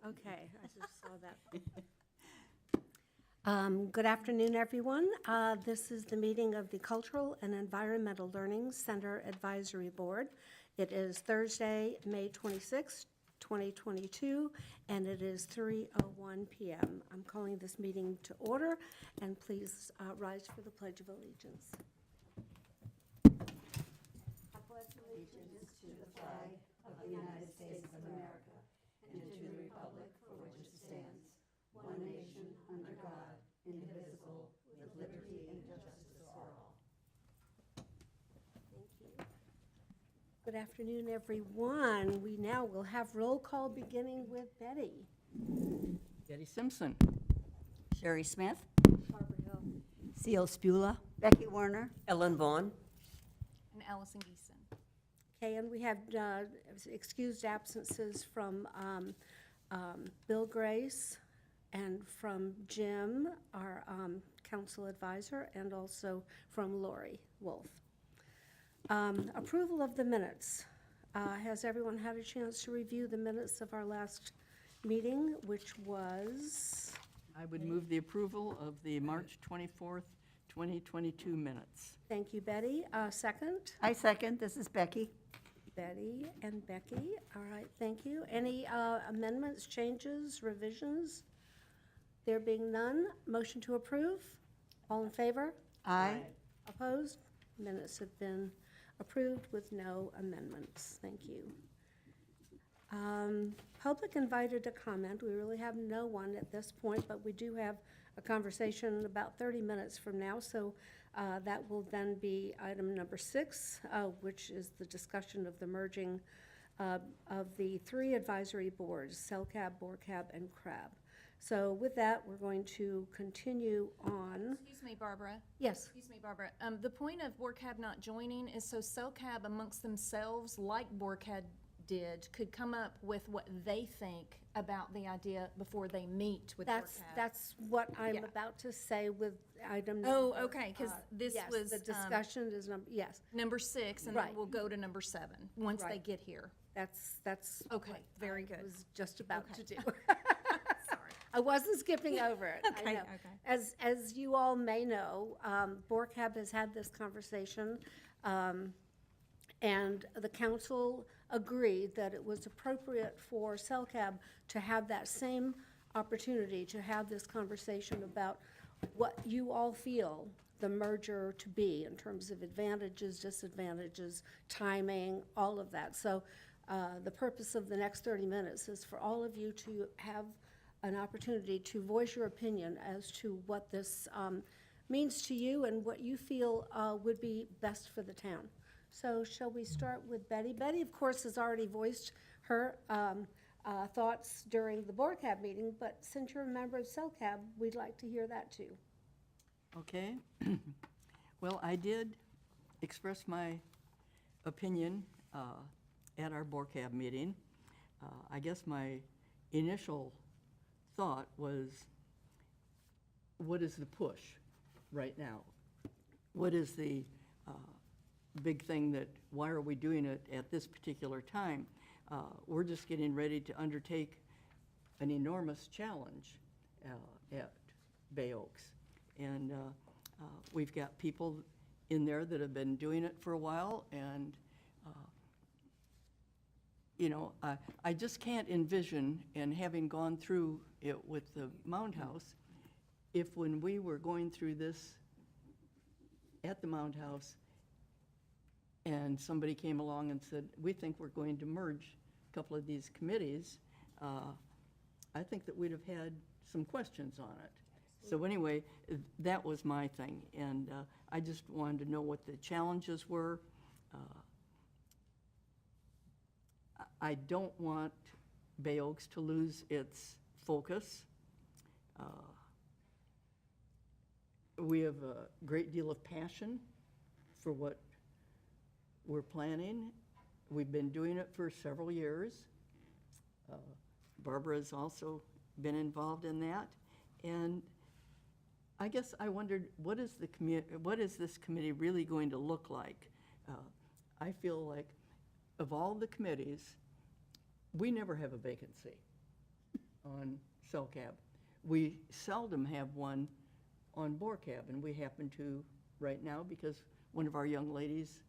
Okay, I just saw that. Good afternoon, everyone. This is the meeting of the Cultural and Environmental Learning Center Advisory Board. It is Thursday, May 26, 2022, and it is 3:01 p.m. I'm calling this meeting to order, and please rise for the Pledge of Allegiance. I pledge allegiance to the flag of the United States of America and to the republic for which it stands, one nation, under God, indivisible, with liberty and justice for all. Thank you. Good afternoon, everyone. We now will have roll call beginning with Betty. Betty Simpson. Sherry Smith. Barbara Hill. C.O. Spula. Becky Warner. Ellen Vaughn. And Allison Geeson. Okay, and we have excused absences from Bill Grace and from Jim, our council advisor, and also from Lori Wolf. Approval of the minutes. Has everyone had a chance to review the minutes of our last meeting, which was? I would move the approval of the March 24th, 2022 minutes. Thank you, Betty. Second? I second. This is Becky. Betty and Becky. All right, thank you. Any amendments, changes, revisions? There being none, motion to approve? All in favor? Aye. Opposed? Minutes have been approved with no amendments. Thank you. Public invited to comment. We really have no one at this point, but we do have a conversation about 30 minutes from now, so that will then be item number 6, which is the discussion of the merging of the 3 advisory boards, CELCAB, BORCAB, and CRAB. So with that, we're going to continue on. Excuse me, Barbara. Yes. Excuse me, Barbara. The point of BORCAB not joining is so CELCAB amongst themselves, like BORCAB did, could come up with what they think about the idea before they meet with BORCAB. That's what I'm Yeah. about to say with item Oh, number, okay, because this yes, was the discussion is yes. number 6, and Right. then we'll go to number 7 once they Right. get here. That's Okay, what very I good. was just about Okay. to do. Sorry. I wasn't skipping over it. I Okay, know. okay. As you all may know, BORCAB has had this conversation, and the council agreed that it was appropriate for CELCAB to have that same opportunity to have this conversation about what you all feel the merger to be in terms of advantages, disadvantages, timing, all of that. So the purpose of the next 30 minutes is for all of you to have an opportunity to voice your opinion as to what this means to you and what you feel would be best for the town. So shall we start with Betty? Betty, of course, has already voiced her thoughts during the BORCAB meeting, but since you're a member of CELCAB, we'd like to hear that too. Okay. Well, I did express my opinion at our BORCAB meeting. I guess my initial thought was, what is the push right now? What is the big thing that, why are we doing it at this particular time? We're just getting ready to undertake an enormous challenge at Bay Oaks. And we've got people in there that have been doing it for a while, and you know, I just can't envision, and having gone through it with the Mound House, if when we were going through this at the Mound House and somebody came along and said, we think we're going to merge a couple of these committees, I think that we'd have had some questions on it. So anyway, that was my thing, and I just wanted to know what the challenges were. I don't want Bay Oaks to lose its focus. We have a great deal of passion for what we're planning. We've been doing it for several years. Barbara's also been involved in that, and I guess I wondered, what is this committee really going to look like? I feel like of all the committees, we never have a vacancy. on CELCAB. We seldom have one on BORCAB, and we happen to right now because one of our young ladies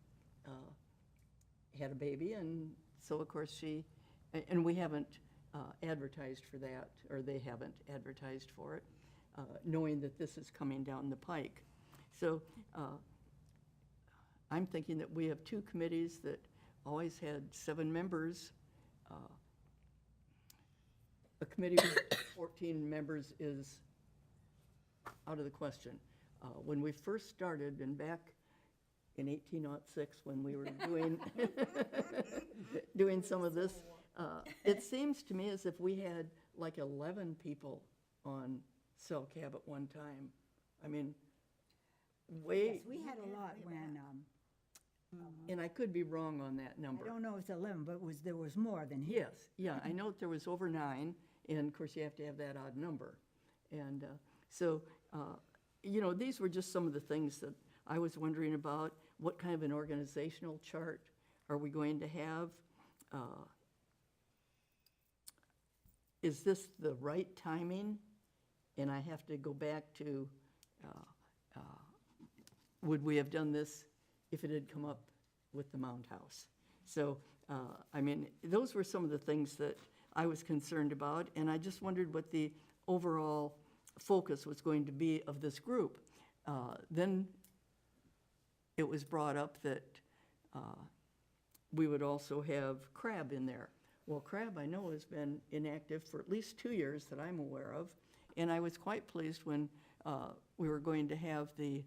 had a baby, and so of course and we haven't advertised for that, or they haven't advertised for it, knowing that this is coming down the pike. So I'm thinking that we have two committees that always had 7 members. A committee with 14 members is out of the question. When we first started, and back in 1806, when we were doing some of this, it seems to me as if we had like 11 people on CELCAB at one time. I mean, Yes, we had a lot when, and I could be wrong on that I number. don't know if it's 11, but there was more than here. Yes, yeah, I know that there was over 9, and of course you have to have that odd number. And so, these were just some of the things that I was wondering about. What kind of an organizational chart are we going to have? Is this the right timing? And I have to go back to, would we have done this if it had come up with the Mound House? So, those were some of the things that I was concerned about, and I just wondered what the overall focus was going to be of this group. Then it was brought up that we would also have CRAB in there. Well, CRAB, I know, has been inactive for at least 2 years that I'm aware of, and I was quite pleased when we were going to have the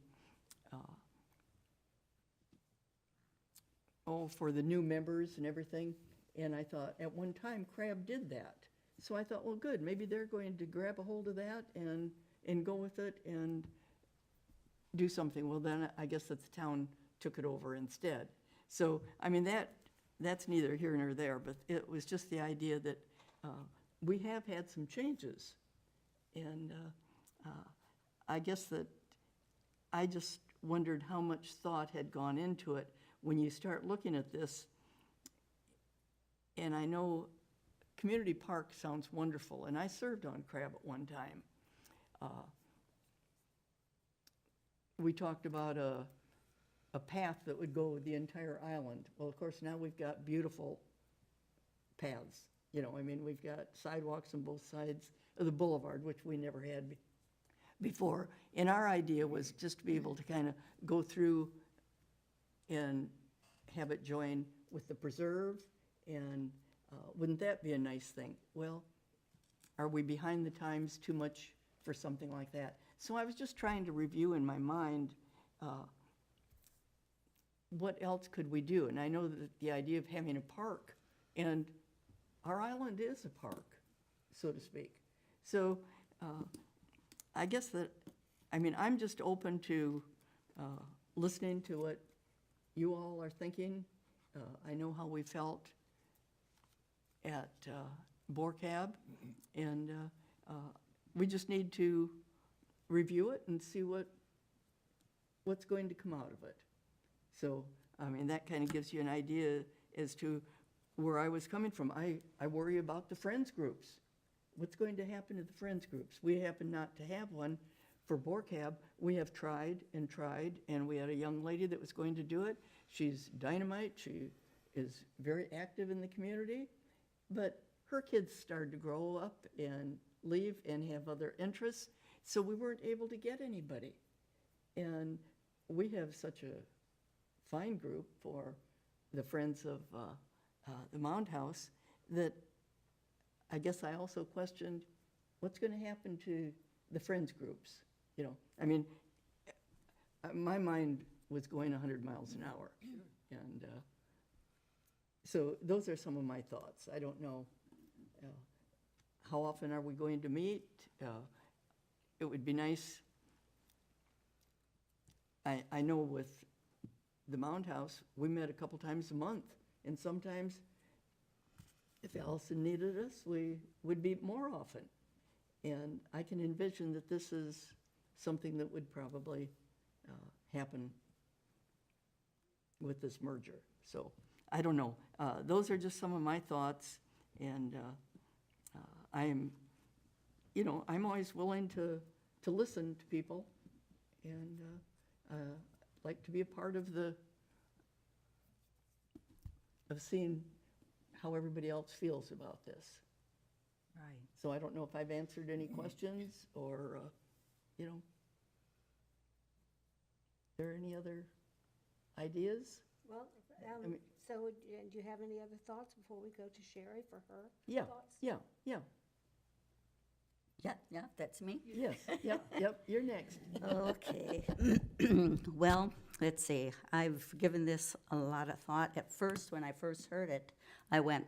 for the new members and everything. And I thought, at one time, CRAB did that. So I thought, well, good, maybe they're going to grab a hold of that and go with it and do something. Well, then I guess that the town took it over instead. So, that's neither here nor there, but it was just the idea that we have had some changes. And I guess that I just wondered how much thought had gone into it when you start looking at this. And I know community park sounds wonderful, and I served on CRAB at one time. We talked about a path that would go the entire island. Well, of course, now we've got beautiful paths. We've got sidewalks on both sides of the boulevard, which we never had before. And our idea was just to be able to kind of go through and have it join with the preserve, and wouldn't that be a nice thing? Well, are we behind the times too much for something like that? So I was just trying to review in my mind what else could we do? And I know that the idea of having a park, and our island is a park, so to speak. So I guess that, I'm just open to listening to what you all are thinking. I know how we felt at BORCAB, and we just need to review it and see what's going to come out of it. So, that kind of gives you an idea as to where I was coming from. I worry about the friends groups. What's going to happen to the friends groups? We happen not to have one for BORCAB. We have tried, and we had a young lady that was going to do it. She's dynamite. She is very active in the community, but her kids started to grow up and leave and have other interests, so we weren't able to get anybody. And we have such a fine group for the Friends of the Mound House that I guess I also questioned what's going to happen to the friends groups. My mind was going 100 miles an hour. And so those are some of my thoughts. I don't know how often are we going to meet. It would be nice. I know with the Mound House, we met a couple times a month, and sometimes if Allison needed us, we would meet more often. And I can envision that this is something that would probably happen with this merger. So I don't know. Those are just some of my thoughts, and I am you know, I'm always willing to listen to people and like to be a part of seeing how everybody else feels about this. Right. So I don't know if I've answered any questions or, you know, are there any other ideas? Well, I mean- so do you have any other thoughts before we go to Sherry for her Yeah, thoughts? yeah, yeah, Yeah, that's me. yes, yep, you're next. Okay. Well, let's see. I've given this a lot of thought. At first, when I first heard it, I went,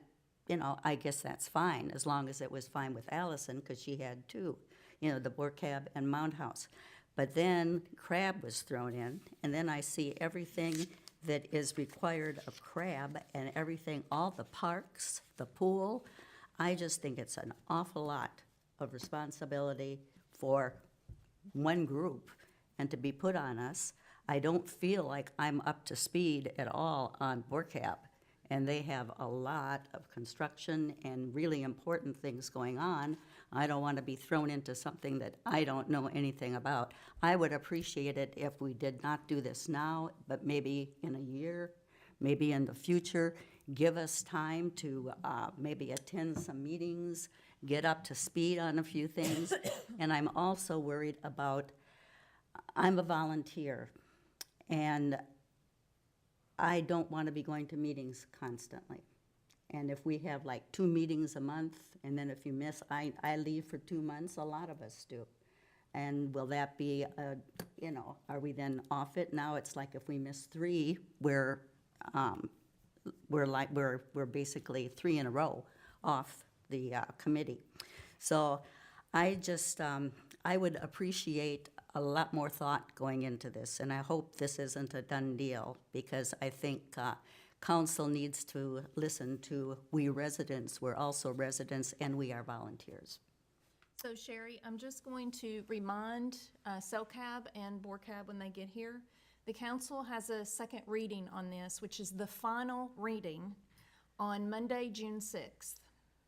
you know, I guess that's fine, as long as it was fine with Allison, because she had two, you know, the Board Cab and Mound House. But then Crab was thrown in, and then I see everything that is required of Crab and everything, all the parks, the pool. I just think it's an awful lot of responsibility for one group and to be put on us. I don't feel like I'm up to speed at all on BORCAP, and they have a lot of construction and really important things going on. I don't want to be thrown into something that I don't know anything about. I would appreciate it if we did not do this now, but maybe in a year, maybe in the future, give us time to maybe attend some meetings, get up to speed on a few things. And I'm also worried about, I'm a volunteer, and I don't want to be going to meetings constantly. And if we have like 2 meetings a month, and then if you miss, I leave for 2 months, a lot of us do. And will that be, you know, are we then off it? Now it's like if we miss 3, we're basically 3 in a row off the committee. So I just, I would appreciate a lot more thought going into this, and I hope this isn't a done deal, because I think council needs to listen to we residents. We're also residents, and we are volunteers. So Sherry, I'm just going to remind CELCAB and BORCAB when they get here, the council has a second reading on this, which is the final reading on Monday, June 6th.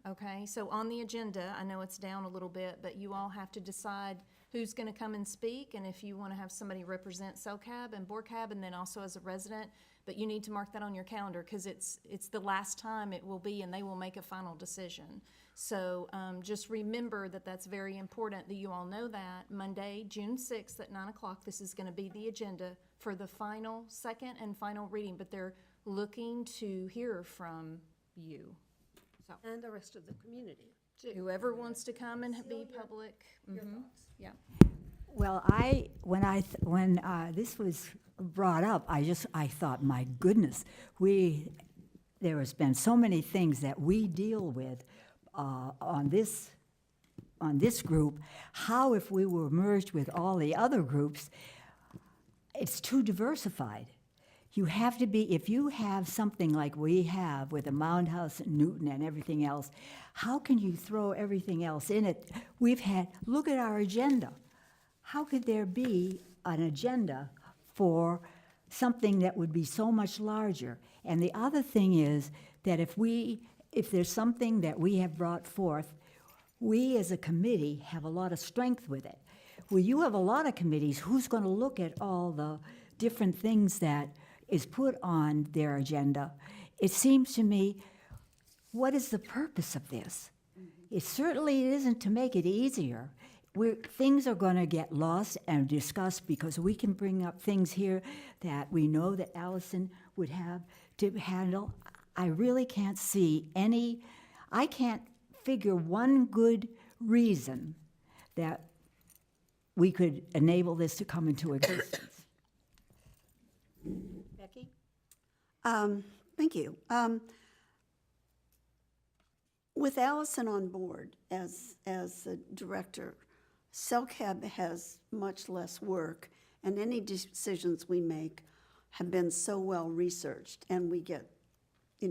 Okay, so on the agenda, I know it's down a little bit, but you all have to decide who's going to come and speak, and if you want to have somebody represent CELCAB and BORCAB, and then also as a resident, but you need to mark that on your calendar, because it's the last time it will be, and they will make a final decision. So just remember that that's very important, that you all know that. Monday, June 6th at 9 o'clock, this is going to be the agenda for the second and final reading, but they're looking to hear from you. So And the rest of the community, too. whoever wants to come and be public. Your mhm, thoughts? Yeah. Well, when this was brought up, I thought, my goodness, there has been so many things that we deal with on this group. How if we were merged with all the other groups, it's too diversified. You have to be, if you have something like we have with the Mound House and Newton and everything else, how can you throw everything else in it? Look at our agenda. How could there be an agenda for something that would be so much larger? And the other thing is that if there's something that we have brought forth, we as a committee have a lot of strength with it. Well, you have a lot of committees, who's going to look at all the different things that is put on their agenda? It seems to me, what is the purpose of this? It certainly isn't to make it easier. Things are going to get lost and discussed, because we can bring up things here that we know that Allison would have to handle. I really can't see I can't figure one good reason that we could enable this to come into existence. Becky? Thank you. With Allison on board as the director, CELCAB has much less work, and any decisions we make have been so well researched, and we get,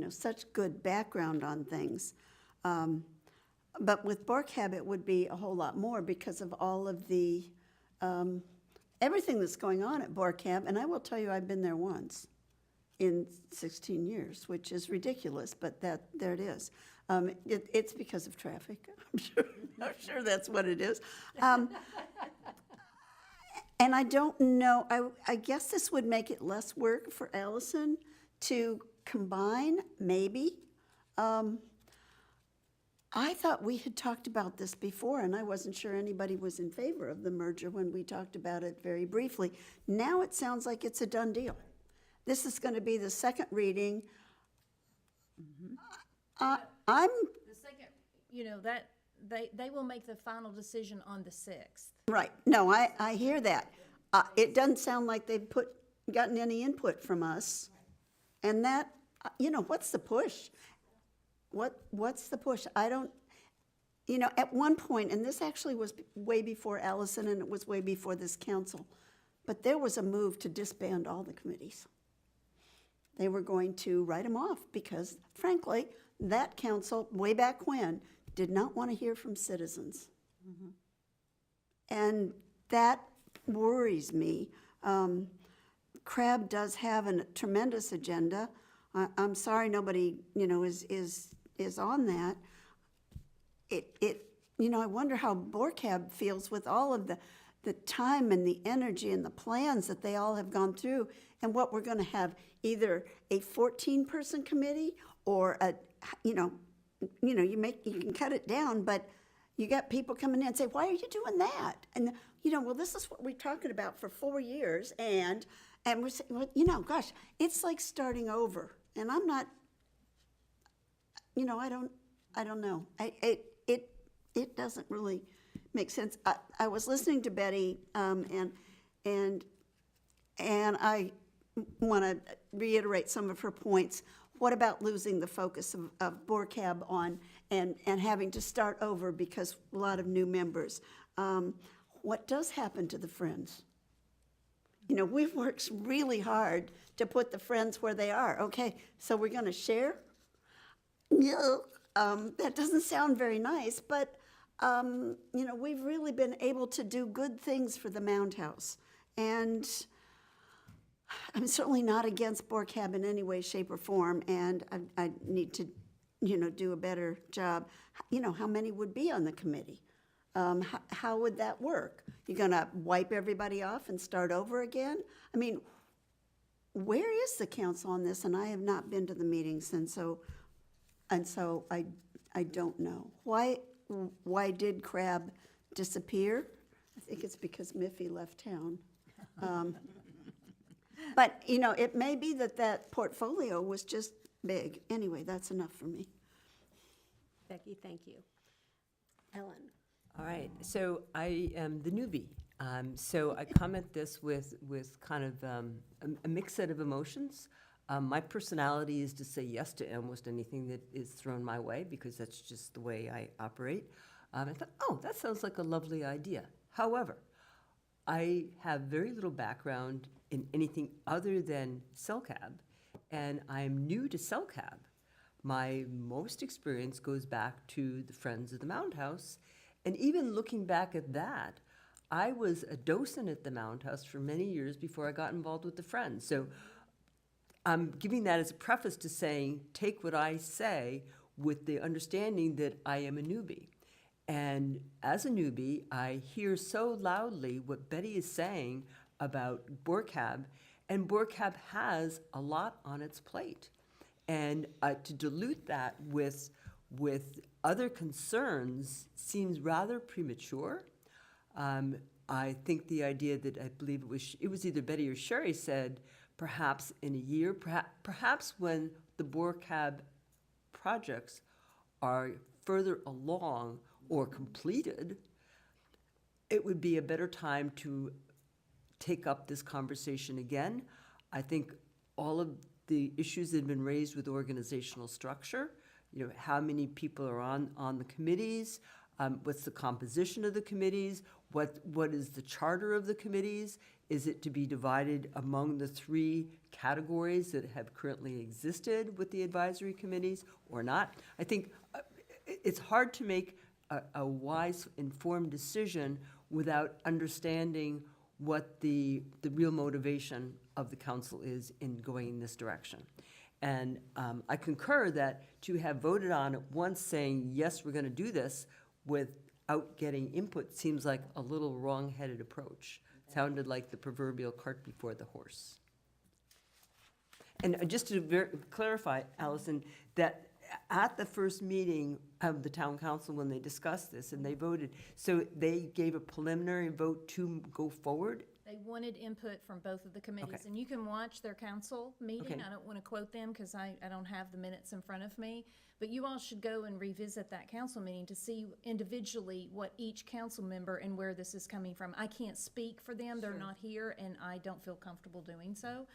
such good background on things. But with BORCAB, it would be a whole lot more because of all of the everything that's going on at BORCAB. And I will tell you, I've been there once in 16 years, which is ridiculous, but there it is. It's because of traffic. I'm sure that's what it is. And I don't know, I guess this would make it less work for Allison to combine, maybe. I thought we had talked about this before, and I wasn't sure anybody was in favor of the merger when we talked about it very briefly. Now it sounds like it's a done deal. This is going to be the second reading. I'm, The second, that, they will make the final decision on the 6th. right, no, I hear that. It doesn't sound like they've gotten any input from us. And that, what's the push? What's the push? I don't, at one point, and this actually was way before Allison and it was way before this council, but there was a move to disband all the committees. They were going to write them off because, frankly, that council, way back when, did not want to hear from citizens. And that worries me. CRAB does have a tremendous agenda. I'm sorry nobody, is on that. I wonder how BORCAB feels with all of the time and the energy and the plans that they all have gone through, and what we're going to have, either a 14-person committee or you can cut it down, but you got people coming in and say, why are you doing that? And, well, this is what we're talking about for 4 years, and we're saying, well, gosh, it's like starting over. And I'm not, I don't know. It doesn't really make sense. I was listening to Betty, and I want to reiterate some of her points. What about losing the focus of BORCAB on and having to start over because a lot of new members? What does happen to the Friends? We've worked really hard to put the Friends where they are. Okay, so we're going to share? No, that doesn't sound very nice, but, we've really been able to do good things for the Mound House. And I'm certainly not against BORCAB in any way, shape, or form, and I need to, do a better job. How many would be on the committee? How would that work? You're going to wipe everybody off and start over again? I mean, where is the council on this? And I have not been to the meetings, and so I don't know. Why did CRAB disappear? I think it's because Miffy left town. But, it may be that portfolio was just big. Anyway, that's enough for me. Becky, thank you. Ellen? All right, so I am the newbie. So I comment this with kind of a mixed set of emotions. My personality is to say yes to almost anything that is thrown my way because that's just the way I operate. I thought, oh, that sounds like a lovely idea. However, I have very little background in anything other than CELCAB, and I'm new to CELCAB. My most experience goes back to the Friends of the Mound House, and even looking back at that, I was a docent at the Mound House for many years before I got involved with the Friends. So I'm giving that as a preface to saying, take what I say with the understanding that I am a newbie. And as a newbie, I hear so loudly what Betty is saying about BORCAB, and BORCAB has a lot on its plate. And to dilute that with other concerns seems rather premature. I think the idea that I believe it was either Betty or Sherry said, perhaps in a year, perhaps when the BORCAB projects are further along or completed, it would be a better time to take up this conversation again. I think all of the issues that have been raised with organizational structure, how many people are on the committees, what's the composition of the committees, what is the charter of the committees, is it to be divided among the 3 categories that have currently existed with the advisory committees or not? I think it's hard to make a wise, informed decision without understanding what the real motivation of the council is in going in this direction. And I concur that to have voted on it once saying, yes, we're going to do this, without getting input seems like a little wrong-headed approach. Sounded like the proverbial cart before the horse. And just to clarify, Allison, that at the first meeting of the town council, when they discussed this and they voted, so they gave a preliminary vote to go forward? They wanted input from both of the committees, Okay. and you can watch their council meeting. Okay. I don't want to quote them because I don't have the minutes in front of me. But you all should go and revisit that council meeting to see individually what each council member and where this is coming from. I can't speak for them, they're not here, and I don't feel comfortable doing so.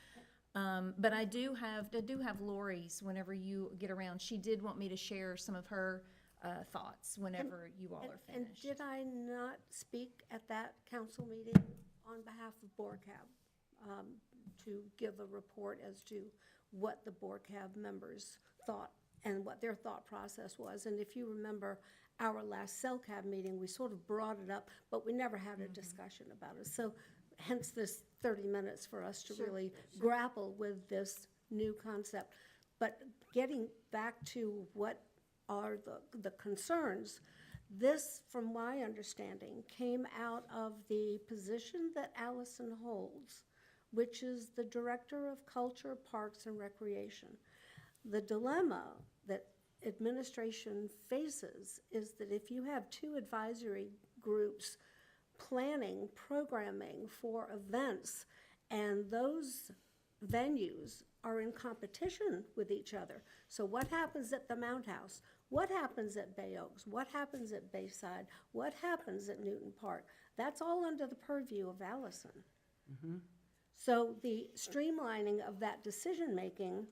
But I do have Lori's whenever you get around. She did want me to share some of her thoughts whenever you all are And finished. did I not speak at that council meeting on behalf of BORCAB to give a report as to what the BORCAB members thought and what their thought process was? And if you remember our last CELCAB meeting, we sort of brought it up, but we never had a discussion about it. So hence this 30 minutes for us to really grapple with this new concept. But getting back to what are the concerns, this, from my understanding, came out of the position that Allison holds, which is the Director of Culture, Parks, and Recreation. The dilemma that administration faces is that if you have two advisory groups planning, programming for events, and those venues are in competition with each other. So what happens at the Mount House? What happens at Bay Oaks? What happens at Bayside? What happens at Newton Park? That's all under the purview of Allison. So the streamlining of that decision-making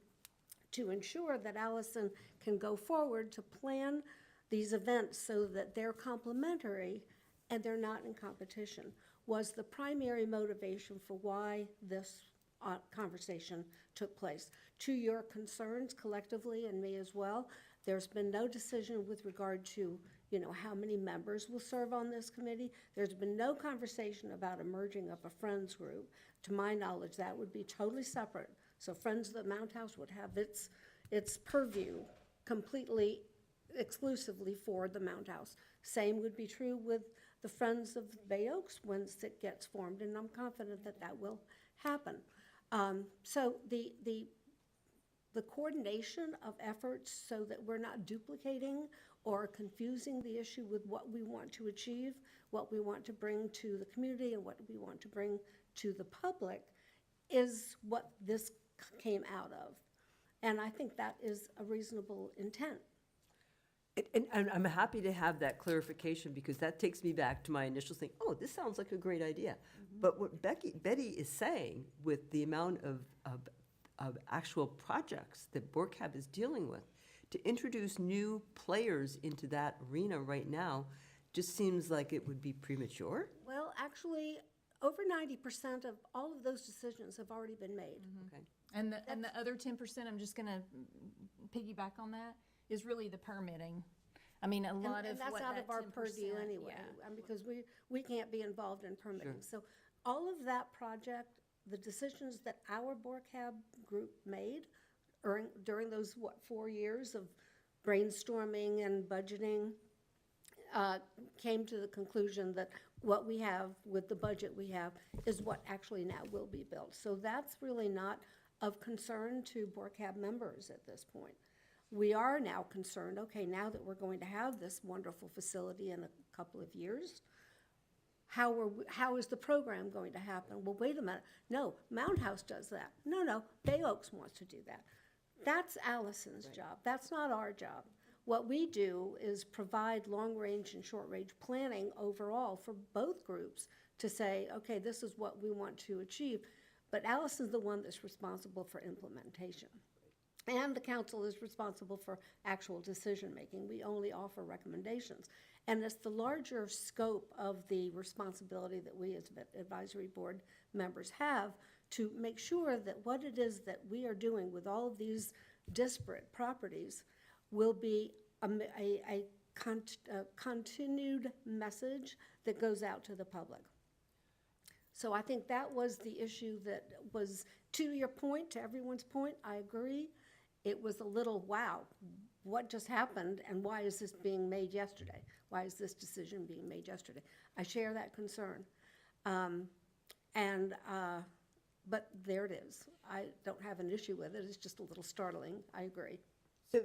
to ensure that Allison can go forward to plan these events so that they're complementary and they're not in competition was the primary motivation for why this conversation took place. To your concerns collectively and me as well, there's been no decision with regard to, how many members will serve on this committee. There's been no conversation about a merging of a Friends group. To my knowledge, that would be totally separate. So Friends of the Mount House would have its purview completely, exclusively for the Mount House. Same would be true with the Friends of Bay Oaks once it gets formed, and I'm confident that that will happen. So the coordination of efforts so that we're not duplicating or confusing the issue with what we want to achieve, what we want to bring to the community, and what we want to bring to the public is what this came out of. And I think that is a reasonable intent. And I'm happy to have that clarification, because that takes me back to my initial thing, oh, this sounds like a great idea. But what Betty is saying, with the amount of actual projects that BORCAB is dealing with, to introduce new players into that arena right now just seems like it would be premature. Well, actually, over 90% of all of those decisions have already been made. Okay. And the other 10%, I'm just gonna piggyback on that, is really the permitting. I mean, a lot of And that's what out that of our 10%, purview anyway, yeah. because we can't be involved in permitting. So all of that project, the decisions that our BORCAB group made during those, 4 years of brainstorming and budgeting, came to the conclusion that what we have with the budget we have is what actually now will be built. So that's really not of concern to BORCAB members at this point. We are now concerned, okay, now that we're going to have this wonderful facility in a couple of years, how is the program going to happen? Well, wait a minute. No, Mount House does that. No, Bay Oaks wants to do that. That's Allison's job. That's not our job. What we do is provide long-range and short-range planning overall for both groups to say, okay, this is what we want to achieve. But Allison's the one that's responsible for implementation. And the council is responsible for actual decision-making. We only offer recommendations. And it's the larger scope of the responsibility that we as advisory board members have to make sure that what it is that we are doing with all of these disparate properties will be a continued message that goes out to the public. So I think that was the issue that was, to your point, to everyone's point, I agree. it was a little, wow, what just happened, and why is this being made yesterday? Why is this decision being made yesterday? I share that concern. But there it is. I don't have an issue with it, it's just a little startling, I agree. So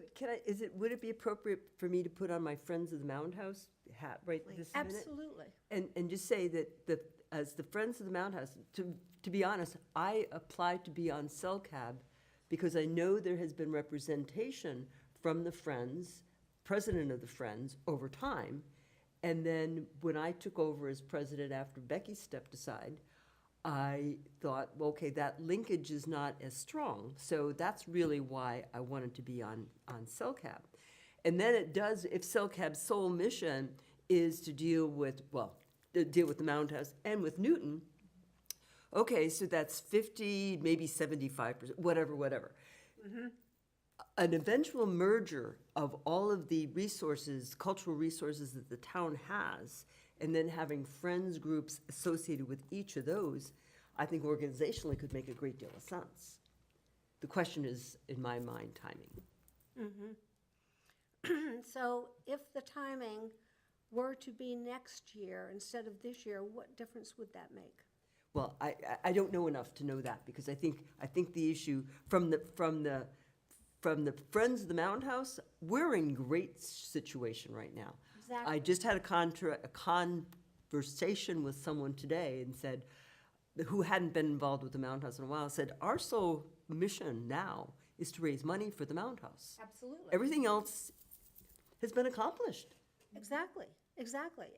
would it be appropriate for me to put on my Friends of the Mound House hat right this minute? Absolutely. And just say that as the Friends of the Mound House, to be honest, I applied to be on CELCAB because I know there has been representation from the Friends, president of the Friends, over time. And then when I took over as president after Becky stepped aside, I thought, well, okay, that linkage is not as strong. So that's really why I wanted to be on CELCAB. And then it does, if CELCAB's sole mission is to deal with the Mound House and with Newton, okay, so that's 50, maybe 75%, whatever. An eventual merger of all of the resources, cultural resources that the town has, and then having friends groups associated with each of those, I think organizationally could make a great deal of sense. The question is, in my mind, timing. So if the timing were to be next year instead of this year, what difference would that make? Well, I don't know enough to know that, because I think the issue from the Friends of the Mound House, we're in great situation right now. Exactly. I just had a conversation with someone today and said, who hadn't been involved with the Mound House in a while, said, our sole mission now is to raise money for the Mound House. Absolutely. Everything else has been accomplished. Exactly.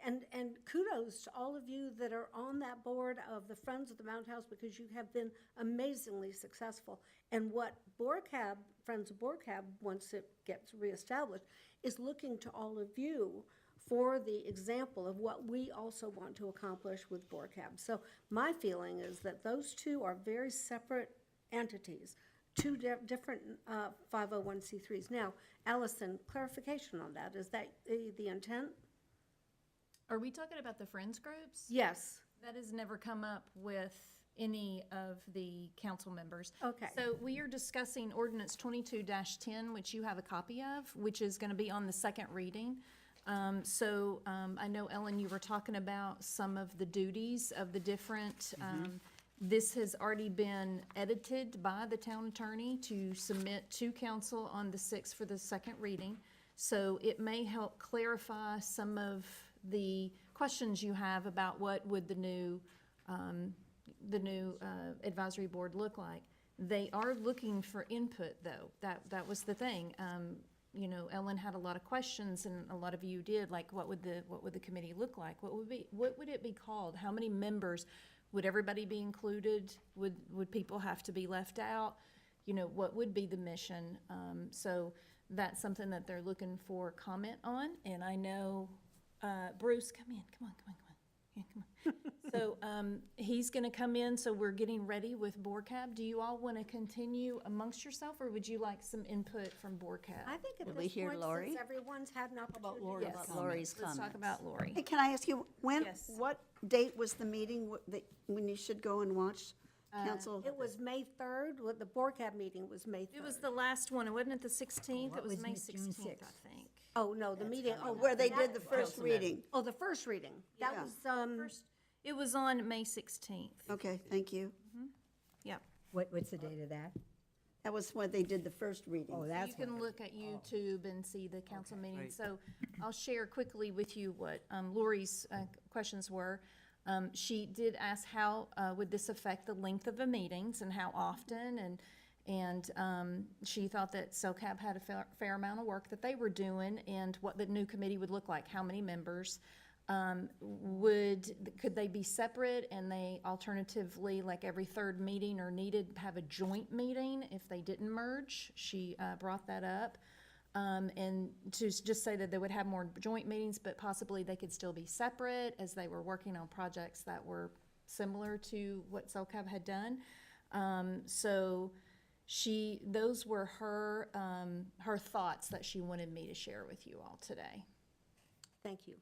And kudos to all of you that are on that board of the Friends of the Mound House, because you have been amazingly successful. And what Friends of BORCAB, once it gets reestablished, is looking to all of you for the example of what we also want to accomplish with BORCAB. So my feeling is that those two are very separate entities, two different 501c3s. Now, Allison, clarification on that. Is that the intent? Are we talking about the Friends groups? Yes. That has never come up with any of the council members. Okay. So we are discussing ordinance 22-10, which you have a copy of, which is going to be on the second reading. I know, Ellen, you were talking about some of the duties of the different, this has already been edited by the town attorney to submit to council on the 6th for the second reading. So it may help clarify some of the questions you have about what would the new advisory board look like. They are looking for input, though. That was the thing. Ellen had a lot of questions, and a lot of you did. Like, what would the committee look like? What would it be called? How many members? Would everybody be included? Would people have to be left out? What would be the mission? So that's something that they're looking for comment on. And I know. Bruce, come on. Yeah, come on. So he's going to come in, so we're getting ready with BORCAB. Do you all want to continue amongst yourself, or would you like some input from BORCAB? I think at Will we this hear point, Lori? since everyone's had an opportunity. Lori? Yes. About Lori's Let's talk comments. about Lori. Hey, can I ask you, Yes. what date was the meeting when you should go and watch council? It was May 3rd, the BORCAB meeting was May 3rd. It was the last one, wasn't it the 16th? What It was was May it, June 16th, 6th? I think. Oh, no, the meeting, Where they did the first reading? Oh, the first reading. That Yeah. was, It was on May 16th. Okay, thank you. Yep. What's the date of that? That was when they did the first reading. Oh, that's You can what- look at YouTube and see the council meeting. Right. So I'll share quickly with you what Lori's questions were. She did ask how would this affect the length of the meetings and how often, and she thought that CELCAB had a fair amount of work that they were doing, and what the new committee would look like, how many members. Could they be separate, and they alternatively, like every third meeting or needed, have a joint meeting if they didn't merge? She brought that up. And to just say that they would have more joint meetings, but possibly they could still be separate as they were working on projects that were similar to what CELCAB had done. Those were her thoughts that she wanted me to share with you all today. thank you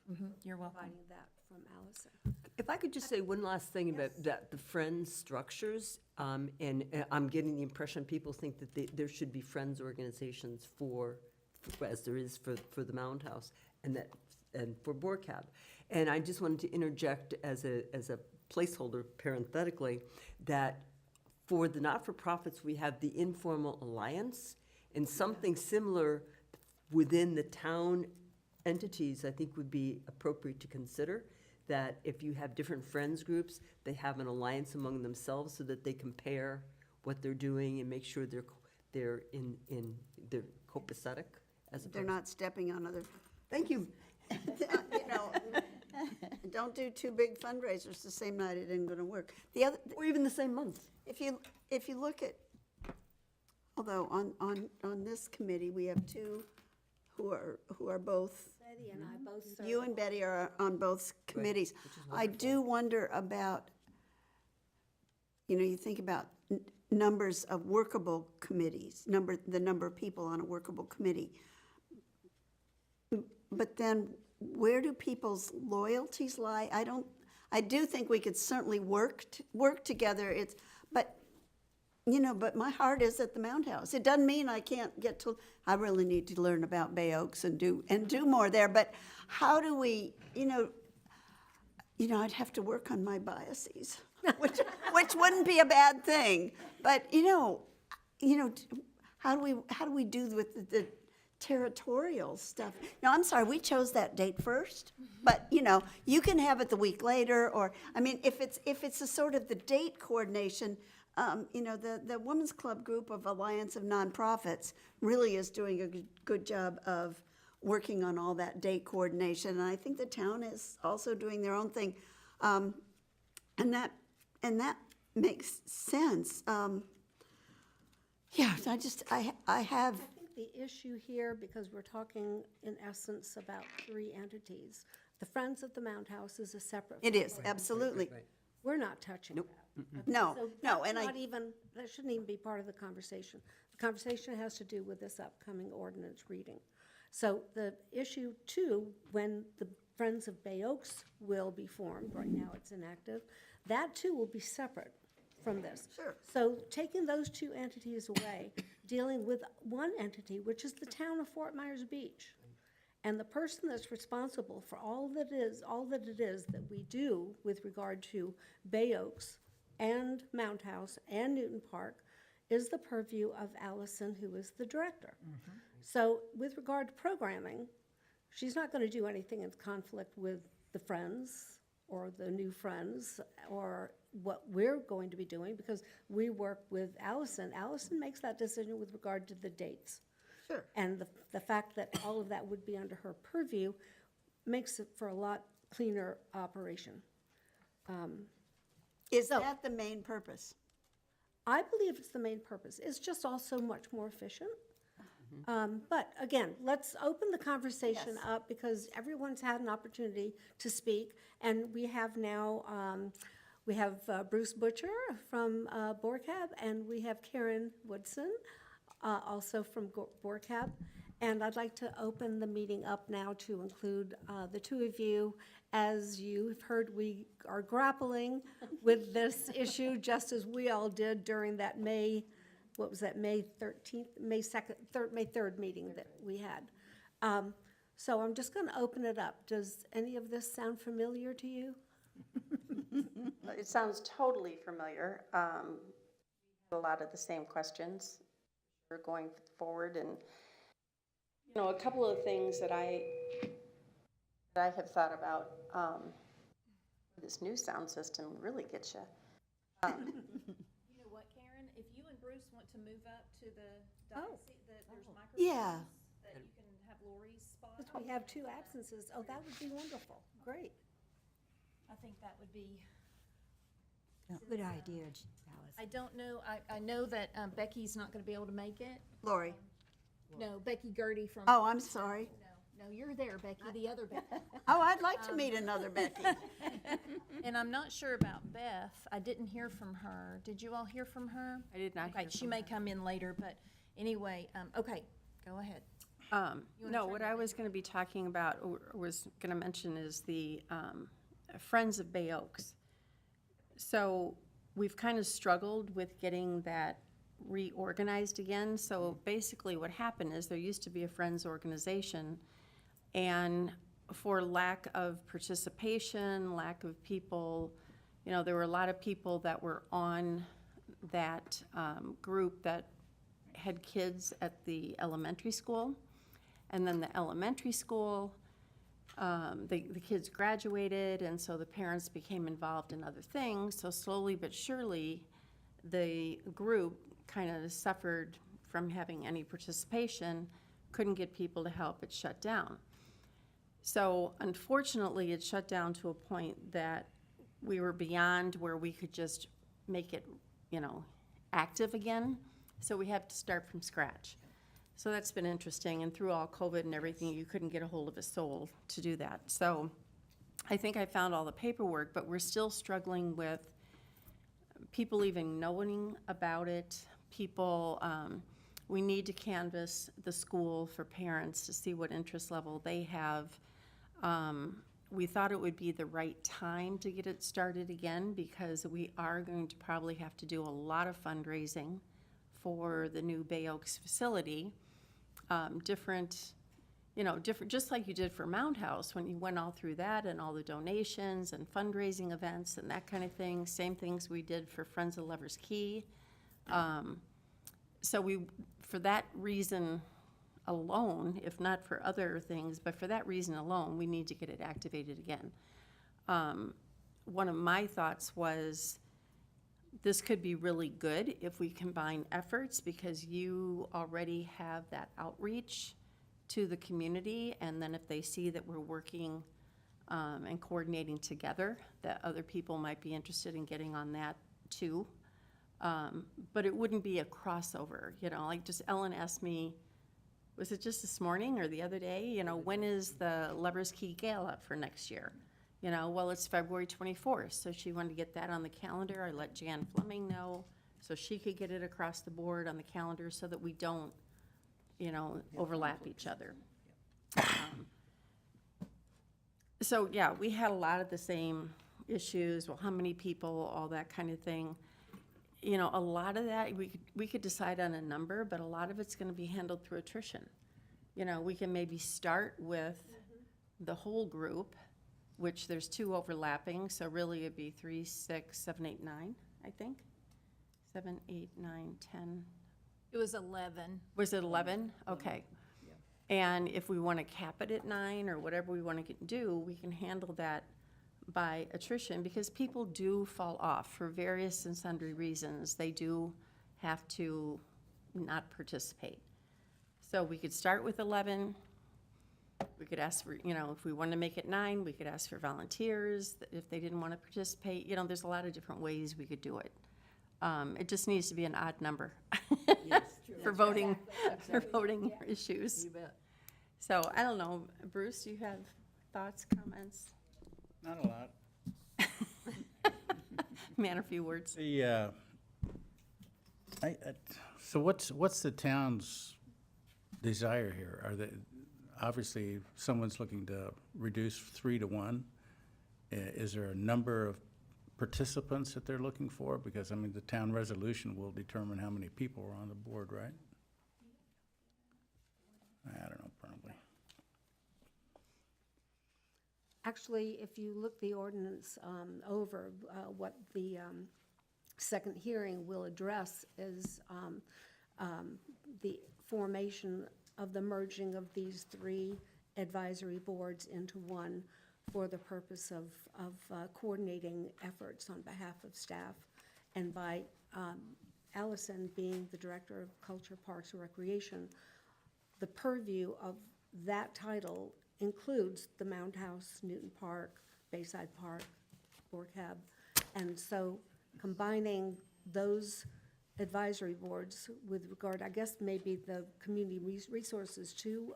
You're welcome. providing that from Allison. If I could just say one last thing about that, the Friends structures, and I'm getting the impression people think that there should be Friends organizations as there is for the Mound House, and for BORCAB. And I just wanted to interject as a placeholder parenthetically, that for the not-for-profits, we have the informal alliance, and something similar within the town entities, I think would be appropriate to consider, that if you have different friends groups, they have an alliance among themselves so that they compare what they're doing and make sure they're copacetic as They're opposed. not stepping on other, Thank you. you know, don't do two big fundraisers the same night, it ain't gonna work. The other, Or even the same month. if you look at, although on this committee, we have two who are both, Betty and I both serve. you and Betty are on both committees. I do wonder about, you think about numbers of workable committees, the number of people on a workable committee. But then, where do people's loyalties lie? I do think we could certainly work together, but my heart is at the Mound House. It doesn't mean I can't I really need to learn about Bay Oaks and do more there, but how do we, I'd have to work on my biases, which wouldn't be a bad thing, but, how do we do with the territorial stuff? No, I'm sorry, we chose that date first, but, you can have it the week later, or, if it's a sort of the date coordination, the Women's Club group of Alliance of Nonprofits really is doing a good job of working on all that date coordination, and I think the town is also doing their own thing, and that makes sense. Yeah, so I have. I think the issue here, because we're talking in essence about three entities, the Friends of the Mound House is a separate. It is, absolutely. We're not touching that. Okay, No, so no, that's and I- not even, that shouldn't even be part of the conversation. The conversation has to do with this upcoming ordinance reading. So the issue too, when the Friends of Bay Oaks will be formed, right now it's inactive, that too will be separate from this. Sure. So taking those two entities away, dealing with one entity, which is the town of Fort Myers Beach. And the person that's responsible for all that it is that we do with regard to Bay Oaks and Mound House and Newton Park is the purview of Allison, who is the director. So with regard to programming, she's not going to do anything in conflict with the Friends or the new Friends or what we're going to be doing, because we work with Allison. Allison makes that decision with regard to the dates. Sure. And the fact that all of that would be under her purview makes it for a lot cleaner operation. Is that the main purpose? I believe it's the main purpose. It's just also much more efficient. But again, let's open the conversation Yes. up, because everyone's had an opportunity to speak. And we have now, we have Bruce Butcher from BORCAB, and we have Karen Woodson, also from BORCAB. And I'd like to open the meeting up now to include the two of you. As you've heard, we are grappling with this issue, just as we all did during that May 13th, May 3rd meeting that we had. So I'm just going to open it up. Does any of this sound familiar to you? It sounds totally familiar. A lot of the same questions are going forward, and a couple of things that I have thought about. This new sound system really gets you. You know what, Karen? If you and Bruce want to move up to the dice, there's microphones Yeah. that you can have Lori's spot. Since we have two absences, oh, that would be wonderful. Great. I think that would be, Good idea, Alice. I don't know, I know that Becky's not gonna be able to make it. Lori? No, Becky Gertie from. Oh, I'm sorry. No, you're there, Becky, the other Becky. Oh, I'd like to meet another Becky. And I'm not sure about Beth. I didn't hear from her. Did you all hear from her? I did not Okay, hear she from may her. come in later, but anyway, okay, go ahead. No, what I was going to be talking about, or was going to mention, is the Friends of Bay Oaks. So we've kind of struggled with getting that reorganized again. So basically what happened is there used to be a Friends organization, and for lack of participation, lack of people, you know, there were a lot of people that were on that group that had kids at the elementary school. And then the elementary school, the kids graduated, and so the parents became involved in other things. So slowly but surely, the group kind of suffered from having any participation, couldn't get people to help, it shut down. So unfortunately, it shut down to a point that we were beyond where we could just make it, you know, active again. So we had to start from scratch. So that's been interesting, and through all COVID and everything, you couldn't get a hold of a soul to do that. So I think I found all the paperwork, but we're still struggling with people even knowing about it. People, we need to canvass the school for parents to see what interest level they have. We thought it would be the right time to get it started again, because we are going to probably have to do a lot of fundraising for the new Bay Oaks facility. Different, just like you did for Mound House, when you went all through that and all the donations and fundraising events and that kind of thing. Same things we did for Friends of Lovers Key. So for that reason alone, if not for other things, but for that reason alone, we need to get it activated again. One of my thoughts was, this could be really good if we combine efforts, because you already have that outreach to the community, and then if they see that we're working and coordinating together, that other people might be interested in getting on that too. But it wouldn't be a crossover, like just Ellen asked me, was it just this morning or the other day, when is the Lovers Key Gala for next year? Well, it's February 24th, so she wanted to get that on the calendar. I let Jan Fleming know so she could get it across the board on the calendar so that we don't, overlap each other. So, yeah, we had a lot of the same issues. Well, how many people, all that kind of thing. A lot of that, we could decide on a number, but a lot of it's going to be handled through attrition. We can maybe start with the whole group, which there's 2 overlapping, so really it'd be 3, 6, 7, 8, 9, I think. 7, 8, 9, 10. It was 11. Was it 11? Okay. And if we want to cap it at 9 or whatever we want to do, we can handle that by attrition, because people do fall off for various and sundry reasons. They do have to not participate. So we could start with 11. We could ask for, if we wanted to make it 9, we could ask for volunteers if they didn't want to participate. There's a lot of different ways we could do it. It just needs to be an odd number for voting, for voting issues. You bet. So I don't know, Bruce, do you have thoughts, comments? Not a lot. Man, a few words. So what's the town's desire here? Are they, obviously, someone's looking to reduce 3 to 1. Is there a number of participants that they're looking for? Because, the town resolution will determine how many people are on the board, right? I don't know, probably. Actually, if you look the ordinance over, what the second hearing will address is the formation of the merging of these 3 advisory boards into one for the purpose of coordinating efforts on behalf of staff. And by Allison being the Director of Culture, Parks, and Recreation, the purview of that title includes the Mound House, Newton Park, Bayside Park, CELCAB. And so combining those advisory boards with regard, I guess maybe the community resources too,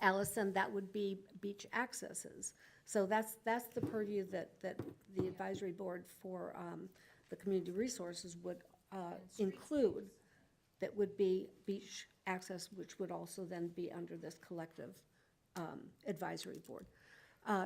Allison, that would be beach accesses. So that's the purview that the advisory board for the community resources would include, that would be beach access, which would also then be under this collective advisory board.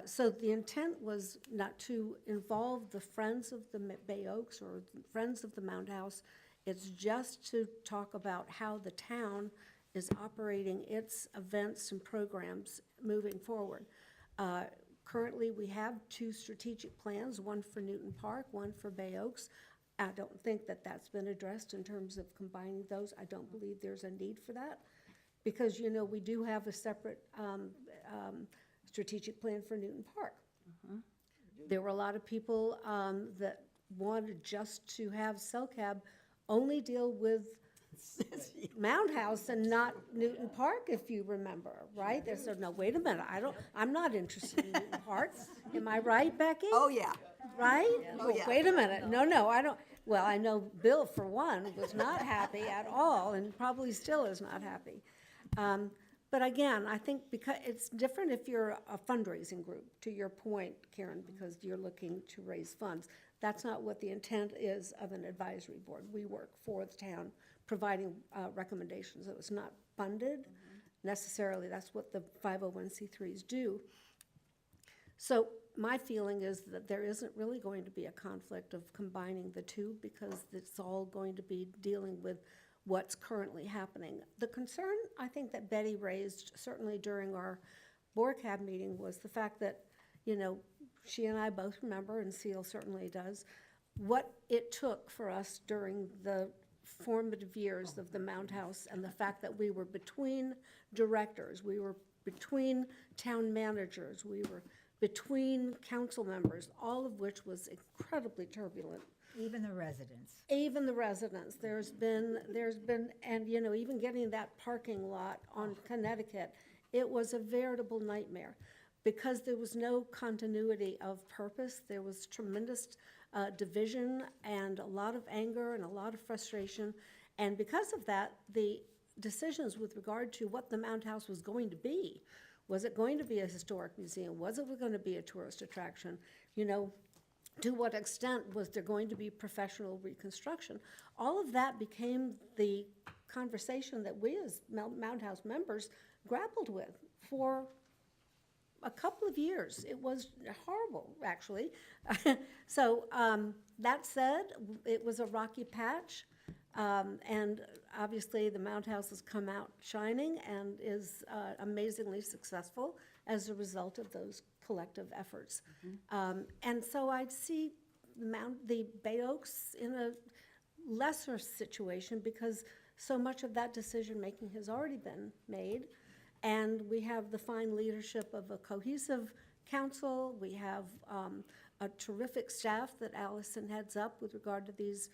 So the intent was not to involve the Friends of the Bay Oaks or Friends of the Mound House. It's just to talk about how the town is operating its events and programs moving forward. Currently, we have 2 strategic plans, one for Newton Park, one for Bay Oaks. I don't think that that's been addressed in terms of combining those. I don't believe there's a need for that, because, you know, we do have a separate strategic plan for Newton Park. There were a lot of people that wanted just to have CELCAB only deal with Mound House and not Newton Park, if you remember, right? They said, no, wait a minute, I'm not interested in Newton Park. Am I right, Becky? Oh, yeah. Right? Oh, Well, yeah. wait a minute, no, I don't, well, I know Bill, for one, was not happy at all, and probably still is not happy. But again, I think because it's different if you're a fundraising group, to your point, Karen, because you're looking to raise funds. That's not what the intent is of an advisory board. We work for the town, providing recommendations. It was not funded necessarily. That's what the 501c3s do. So my feeling is that there isn't really going to be a conflict of combining the two, because it's all going to be dealing with what's currently happening. The concern, I think, that Betty raised, certainly during our BORCAB meeting, was the fact that, you know, she and I both remember, and Seal certainly does, what it took for us during the formative years of the Mound House, and the fact that we were between directors, we were between town managers, we were between council members, all of which was incredibly turbulent. Even the residents. Even the residents, there's been, and, you know, even getting that parking lot on Connecticut, it was a veritable nightmare, because there was no continuity of purpose. There was tremendous division and a lot of anger and a lot of frustration. And because of that, the decisions with regard to what the Mound House was going to be, was it going to be a historic museum? Was it going to be a tourist attraction? You know, to what extent was there going to be professional reconstruction? All of that became the conversation that we as Mound House members grappled with for a couple of years. It was horrible, actually. So that said, it was a rocky patch. And obviously, the Mound House has come out shining and is amazingly successful as a result of those collective efforts. And so I'd see the Bay Oaks in a lesser situation, because so much of that decision-making has already been made. And we have the fine leadership of a cohesive council. We have a terrific staff that Allison heads up with regard to these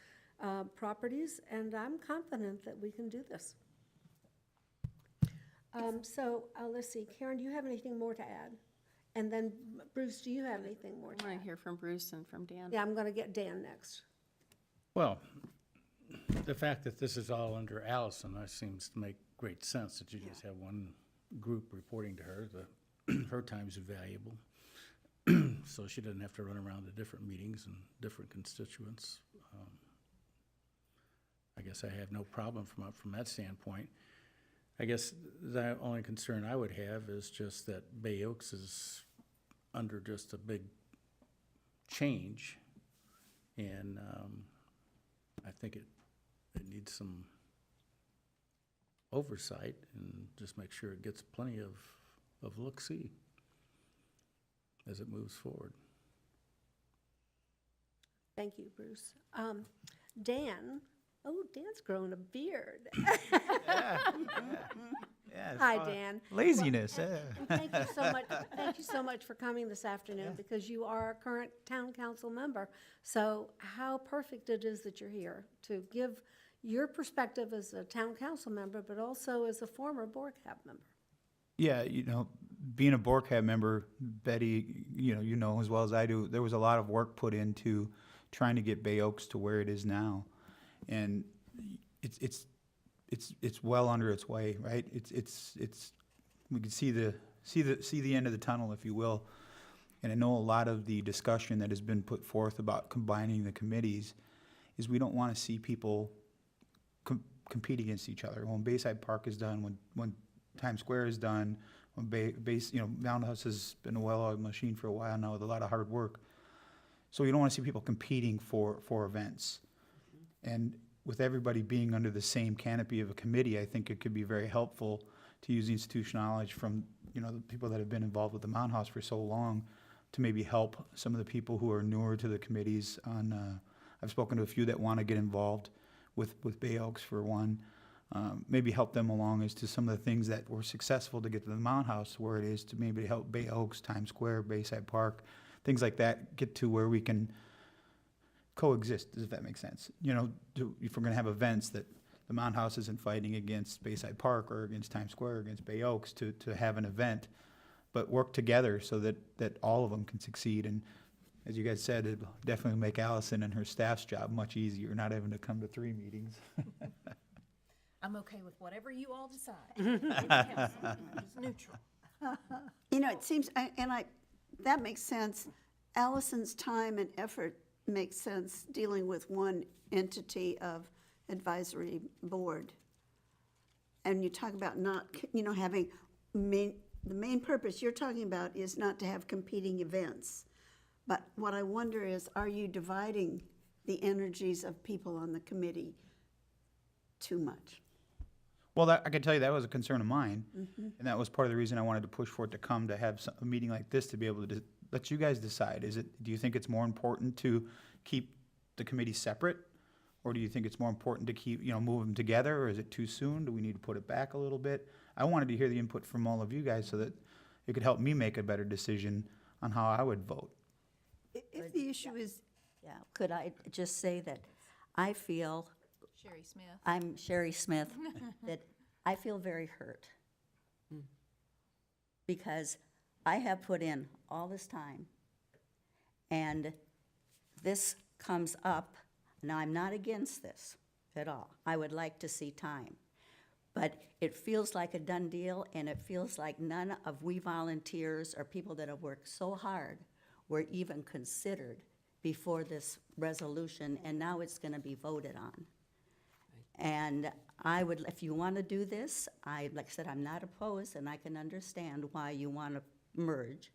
properties, and I'm confident that we can do this. So let's see, Karen, do you have anything more to add? And then Bruce, do you have anything more to I want add? to hear from Bruce and from Dan. Yeah, I'm going to get Dan next. Well, the fact that this is all under Allison, that seems to make great sense, that you just have one group reporting to her. Her time's valuable, so she doesn't have to run around to different meetings and different constituents. I guess I have no problem from that standpoint. I guess the only concern I would have is just that Bay Oaks is under just a big change, and I think it needs some oversight, and just make sure it gets plenty of look-see as it moves forward. Thank you, Bruce. Dan, oh, Dan's growing a beard. Yeah, it's Hi, fun. Dan. Laziness. And thank you so much for coming this afternoon, because you are a current town council member. So how perfect it is that you're here to give your perspective as a town council member, but also as a former BORCAB member. Yeah, being a BORCAB member, Betty, you know as well as I do, there was a lot of work put into trying to get Bay Oaks to where it is now, and it's well under its way, right? It's we can see the end of the tunnel, if you will. And I know a lot of the discussion that has been put forth about combining the committees is we don't want to see people compete against each other. When Bayside Park is done, when Times Square is done, base, Roundhouse has been a well-oiled machine for a while now with a lot of hard work. So you don't want to see people competing for events. And with everybody being under the same canopy of a committee, I think it could be very helpful to use the institutional knowledge from, the people that have been involved with the Mound House for so long to maybe help some of the people who are newer to the committees on, I've spoken to a few that want to get involved with Bay Oaks for one. Maybe help them along as to some of the things that were successful to get to the Mound House, where it is to maybe help Bay Oaks, Times Square, Bayside Park, things like that, get to where we can coexist, if that makes sense. If we're gonna have events that the Mound House isn't fighting against Bayside Park or against Times Square or against Bay Oaks to have an event, but work together so that all of them can succeed. And as you guys said, it'll definitely make Allison and her staff's job much easier, not having to come to 3 meetings. I'm okay with whatever you all decide. It's neutral. It seems, that makes sense. Allison's time and effort makes sense dealing with one entity of advisory board. And you talk about not, having the main purpose you're talking about is not to have competing events. But what I wonder is, are you dividing the energies of people on the committee too much? Well, I can tell you that was a concern of mine, and that was part of the reason I wanted to push for it to come, to have a meeting like this to be able to let you guys decide. Do you think it's more important to keep the committee separate, or do you think it's more important to keep, move them together, or is it too soon? Do we need to put it back a little bit? I wanted to hear the input from all of you guys so that it could help me make a better decision on how I would vote. If the issue is, Yeah, could I just say that I feel, Sherry Smith. I'm Sherry Smith, that I feel very hurt. Because I have put in all this time, and this comes up. Now, I'm not against this at all. I would like to see time. But it feels like a done deal, and it feels like none of we volunteers or people that have worked so hard were even considered before this resolution, and now it's going to be voted on. And I would, if you want to do this, like I said, I'm not opposed, and I can understand why you want to merge.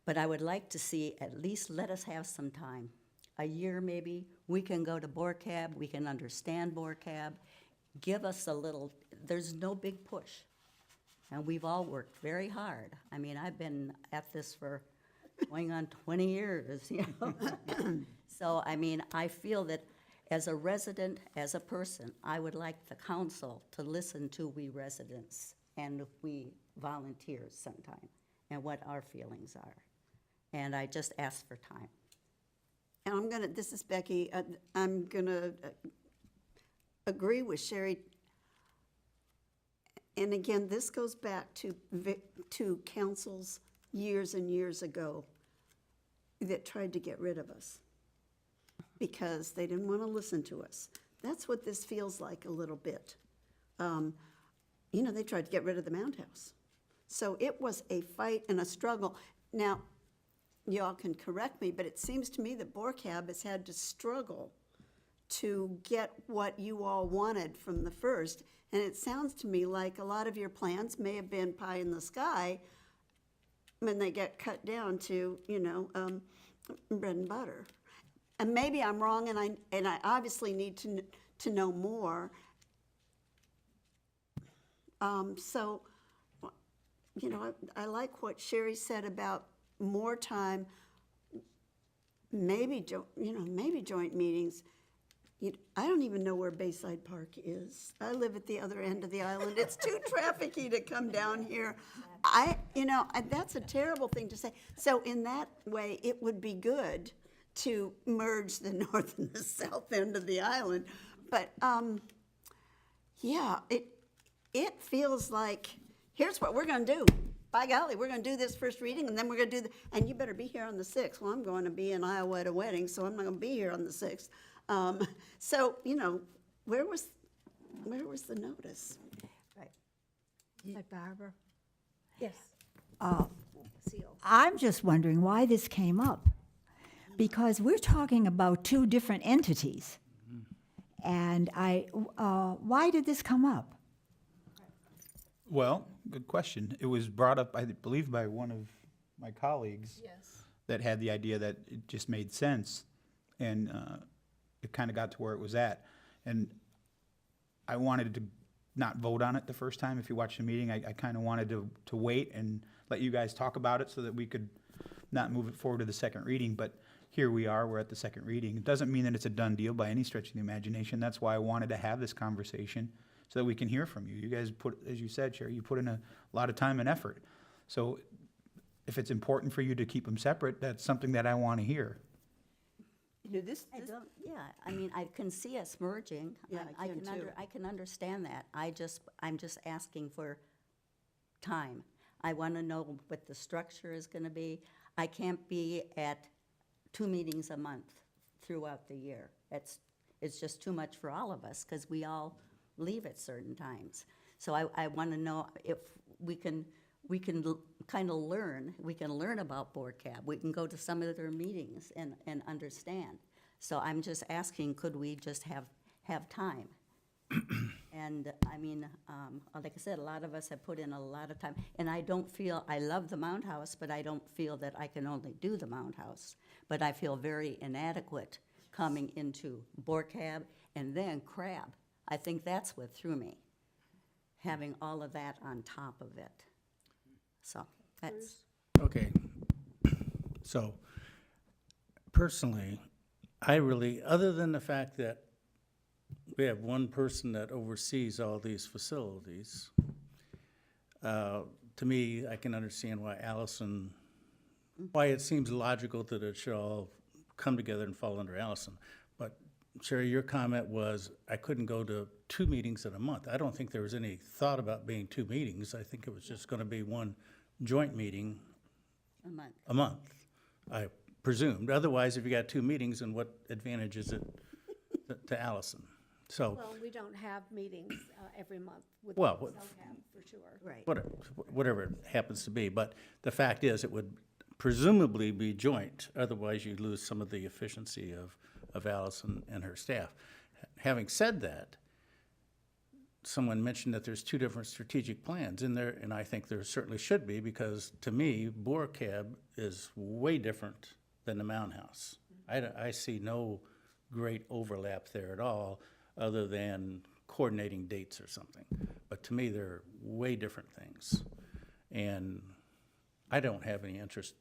But I would like to see, at least let us have some time. A year maybe, we can go to BORCAB, we can understand BORCAB. Give us a little, there's no big push. And we've all worked very hard. I mean, I've been at this for going on 20 years, So, I mean, I feel that as a resident, as a person, I would like the council to listen to we residents and we volunteers sometime and what our feelings are. And I just ask for time. and this is Becky, I'm gonna agree with Sherry. And again, this goes back to councils years and years ago that tried to get rid of us because they didn't want to listen to us. That's what this feels like a little bit. They tried to get rid of the Mound House. So it was a fight and a struggle. Now, y'all can correct me, but it seems to me that BORCAB has had to struggle to get what you all wanted from the first. And it sounds to me like a lot of your plans may have been pie in the sky when they get cut down to, bread and butter. And maybe I'm wrong, and I obviously need to know more. I like what Sherry said about more time, maybe joint meetings. I don't even know where Bayside Park is. I live at the other end of the island. It's too trafficy to come down here. That's a terrible thing to say. So in that way, it would be good to merge the north and the south end of the island. But, it feels like, here's what we're gonna do. By golly, we're gonna do this first reading, and then we're gonna do and you better be here on the 6th. Well, I'm going to be in Iowa at a wedding, so I'm not gonna be here on the 6th. Where was the notice? Right. Hi, Barbara. Yes. I'm just wondering why this came up. Because we're talking about 2 different entities. And why did this come up? Well, good question. It was brought up, I believe, by one of my colleagues Yes. that had the idea that it just made sense, and it kind of got to where it was at. And I wanted to not vote on it the first time. If you watched the meeting, I kind of wanted to wait and let you guys talk about it so that we could not move it forward to the second reading. But here we are, we're at the second reading. It doesn't mean that it's a done deal by any stretch of the imagination. That's why I wanted to have this conversation, so that we can hear from you. You guys put, as you said, Sherry, you put in a lot of time and effort. So if it's important for you to keep them separate, that's something that I want to hear. You know, this, I don't, yeah, I mean, I can see us merging. Yeah, I can too. I can understand that. I'm just asking for time. I want to know what the structure is going to be. I can't be at 2 meetings a month throughout the year. It's just too much for all of us, because we all leave at certain times. So I want to know if we can kind of learn, we can learn about CAB. We can go to some of their meetings and understand. So I'm just asking, could we just have time? And I mean, like I said, a lot of us have put in a lot of time. And I don't feel, I love the Mound House, but I don't feel that I can only do the Mound House. But I feel very inadequate coming into CAB and then CRAB. I think that's what threw me, having all of that on top of it. So that's, Okay. So personally, I really, other than the fact that we have one person that oversees all these facilities, to me, I can understand why Allison, why it seems logical that it should all come together and fall under Allison. But Sherry, your comment was, I couldn't go to 2 meetings in a month. I don't think there was any thought about being 2 meetings. I think it was just gonna be one joint meeting a month. a month, I presumed. Otherwise, if you got 2 meetings, then what advantage is it to Allison? So, Well, we don't have meetings every month with Well, CELCAB, for sure. Right. whatever it happens to be, but the fact is, it would presumably be joint, otherwise you lose some of the efficiency of Allison and her staff. Having said that, someone mentioned that there's 2 different strategic plans in there, and I think there certainly should be, because to me, CAB is way different than the Mound House. I see no great overlap there at all, other than coordinating dates or something. But to me, they're way different things. And I don't have any interest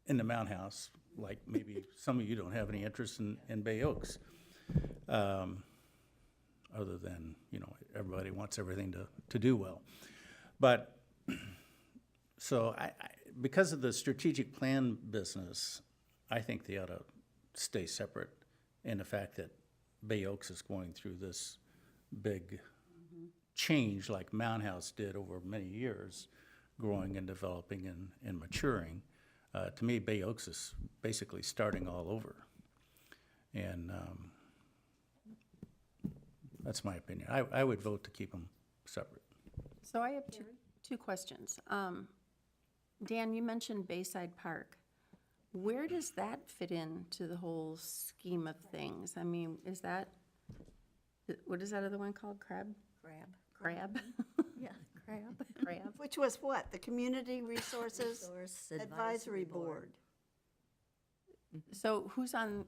in the Mound House, like maybe some of you don't have any interest in Bay Oaks. Other than, everybody wants everything to do well. But, so because of the strategic plan business, I think they ought to stay separate. And the fact that Bay Oaks is going through this big change like Mound House did over many years, growing and developing and maturing. To me, Bay Oaks is basically starting all over. And that's my opinion. I would vote to keep them separate. So I have two questions. Dan, you mentioned Bayside Park. Where does that fit into the whole scheme of things? I mean, is that, what is that other one called? Crab? Crab? Yeah, CRAB. Crab? Which was what? The Community Resources Resource Advisory Board. So who's on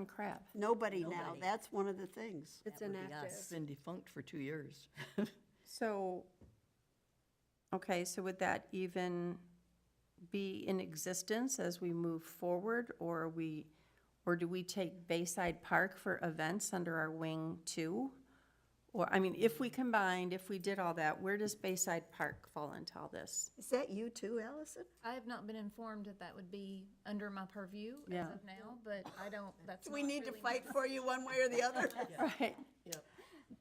Crab? Nobody now. Nobody. That's one of the things. It's That would be inactive. us. It's been defunct for 2 years. So, okay, so would that even be in existence as we move forward, or do we take Bayside Park for events under our wing too? Or, I mean, if we combined, if we did all that, where does Bayside Park fall into all this? Is that you too, Allison? I have not been informed that that would be under my purview as Yeah. of now, but I don't, that's Do we not need to really- fight for you one way or the other? Right.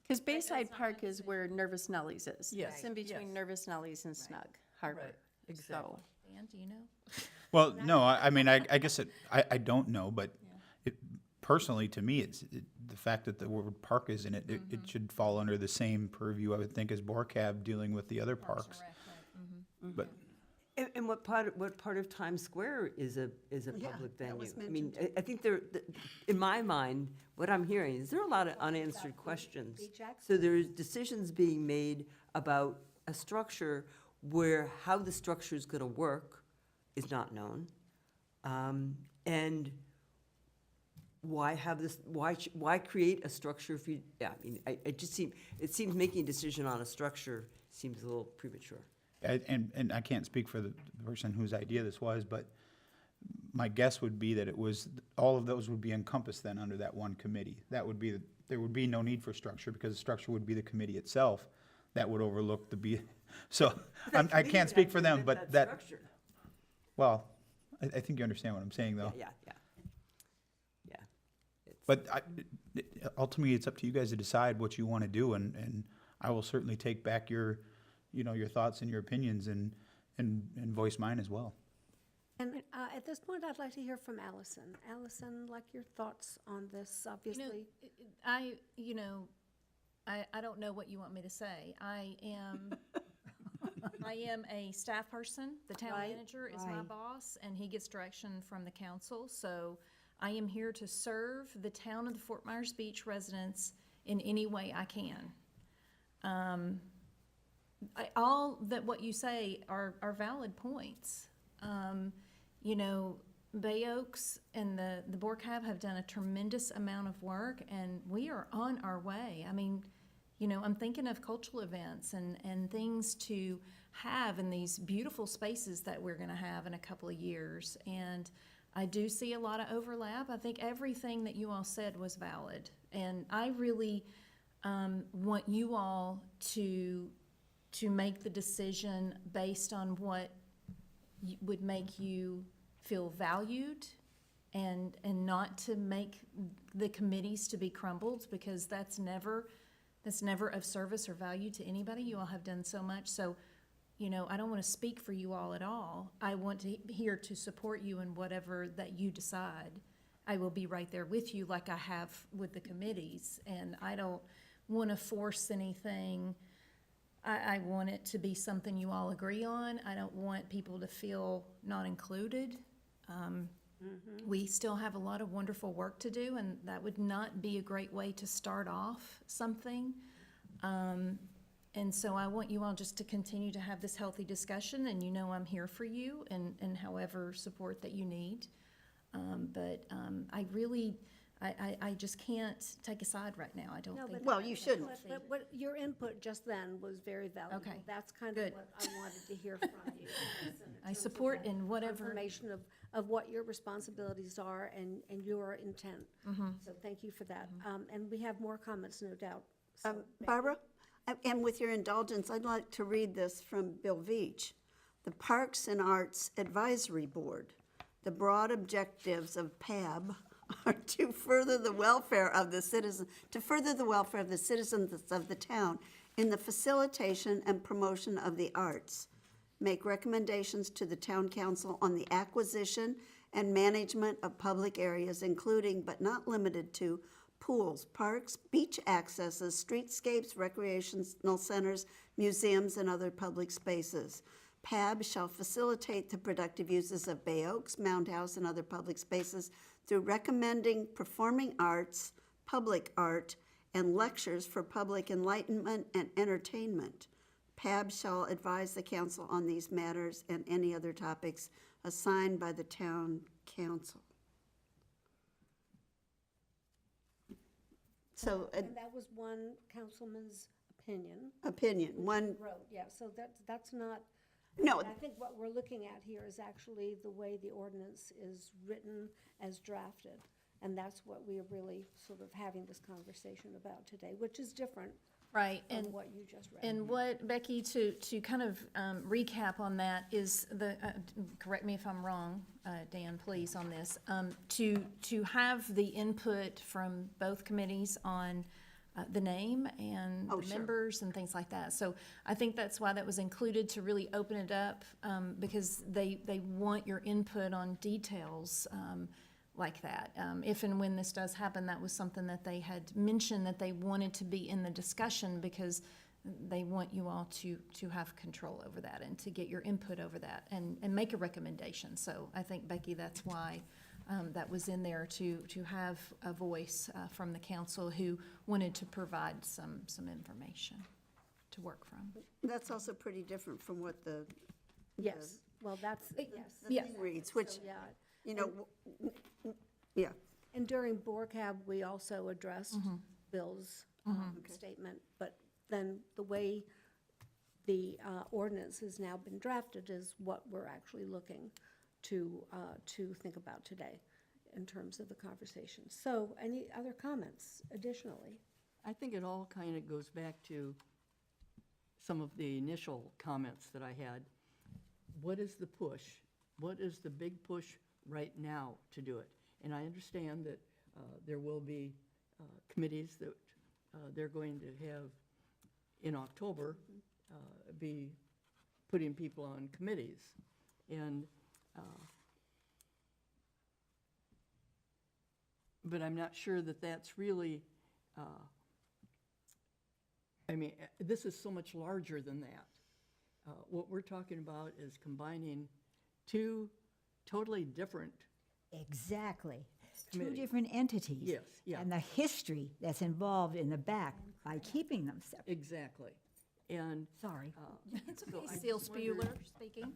Because Bayside Park is where Nervous Nellies is. Yes, It's in between yes. Nervous Nellies and Snug Harbor. Right, exactly. So, Dan, do you know? Well, no, I mean, I guess I don't know, but personally, to me, the fact that the word park is in it, it should fall under the same purview, I would think, as CAB dealing with the other parks. But And what part of Times Square is a Yeah, public that venue? was I mean, mentioned I think in my mind, what I'm hearing is there are a lot of unanswered questions. Beach access. So there's decisions being made about a structure where how the structure is going to work is not known. And why have this, why create a structure if you, yeah, I mean, it seems making a decision on a structure seems a little premature. And I can't speak for the person whose idea this was, but my guess would be that it was, all of those would be encompassed then under that one committee. That would be, there would be no need for structure, because the structure would be the committee itself that would overlook the so, I can't speak for them, but that, Structure. well, I think you understand what I'm saying, though. Yeah. But ultimately, it's up to you guys to decide what you want to do, and I will certainly take back your thoughts and your opinions and voice mine as well. And at this point, I'd like to hear from Allison. Allison, like your thoughts on this, obviously. I don't know what you want me to say. I am a staff person. The town Right. manager is my Right. boss, and he gets direction from the council. So I am here to serve the town of the Fort Myers Beach residents in any way I can. All that what you say are valid points. Bay Oaks and the Borcab have done a tremendous amount of work, and we are on our way. I mean, I'm thinking of cultural events and things to have in these beautiful spaces that we're gonna have in a couple of years. And I do see a lot of overlap. I think everything that you all said was valid. And I really want you all to make the decision based on what would make you feel valued, and not to make the committees to be crumbled, because that's never of service or value to anybody. You all have done so much. So, I don't want to speak for you all at all. I want to here to support you in whatever that you decide. I will be right there with you like I have with the committees, and I don't want to force anything. I want it to be something you all agree on. I don't want people to feel not included. We still have a lot of wonderful work to do, and that would not be a great way to start off something. And so I want you all just to continue to have this healthy discussion, and I'm here for you and however support that you need. I just can't take a side right now. I don't No, think. but- Well, you shouldn't. But what your input just then was very valuable. Okay, That's kind of good. what I wanted to hear from you. I support in whatever. Information of what your responsibilities are and your intent. So thank you for that. And we have more comments, no doubt. So, Barbara, and with your indulgence, I'd like to read this from Bill Veach. The Parks and Arts Advisory Board. The broad objectives of PAB are to further the welfare of the citizens of the town in the facilitation and promotion of the arts. Make recommendations to the town council on the acquisition and management of public areas, including but not limited to pools, parks, beach accesses, streetscapes, recreational centers, museums, and other public spaces. PAB shall facilitate the productive uses of Bay Oaks, Mound House, and other public spaces through recommending performing arts, public art, and lectures for public enlightenment and entertainment. PAB shall advise the council on these matters and any other topics assigned by the town council. So, And that was one councilman's opinion. one, Wrote, yeah, so that's not. no, I think what we're looking at here is actually the way the ordinance is written as drafted. And that's what we are really sort of having this conversation about today, which is different Right, from what you just read. and what, Becky, to kind of recap on that is correct me if I'm wrong, Dan, please, on this, to have the input from both committees on the name and Oh, the sure. members and things like that. So I think that's why that was included, to really open it up, because they want your input on details like that. If and when this does happen, that was something that they had mentioned that they wanted to be in the discussion, because they want you all to have control over that and to get your input over that and make a recommendation. So I think, Becky, that's why that was in there, to have a voice from the council who wanted to provide some information. to work from. That's also pretty different from what the Yes, well, that's, yes. the Yes. thing reads, which, Yeah. you know, yeah. And during BORCAB, we also addressed Bill's statement, but then the way the ordinance has now been drafted is what we're actually looking to think about today in terms of the conversation. So, any other comments additionally? I think it all kind of goes back to some of the initial comments that I had. What is the push? What is the big push right now to do it? And I understand that there will be committees that they're going to have in October, be putting people on committees. And, but I'm not sure that that's really, I mean, this is so much larger than that. What we're talking about is combining two totally different, Exactly. Two Committee. different entities. Yes, yeah. And the history that's involved in the back by keeping them separate. exactly. And Sorry. It's So okay, I Seal just wondered- Spuler speaking.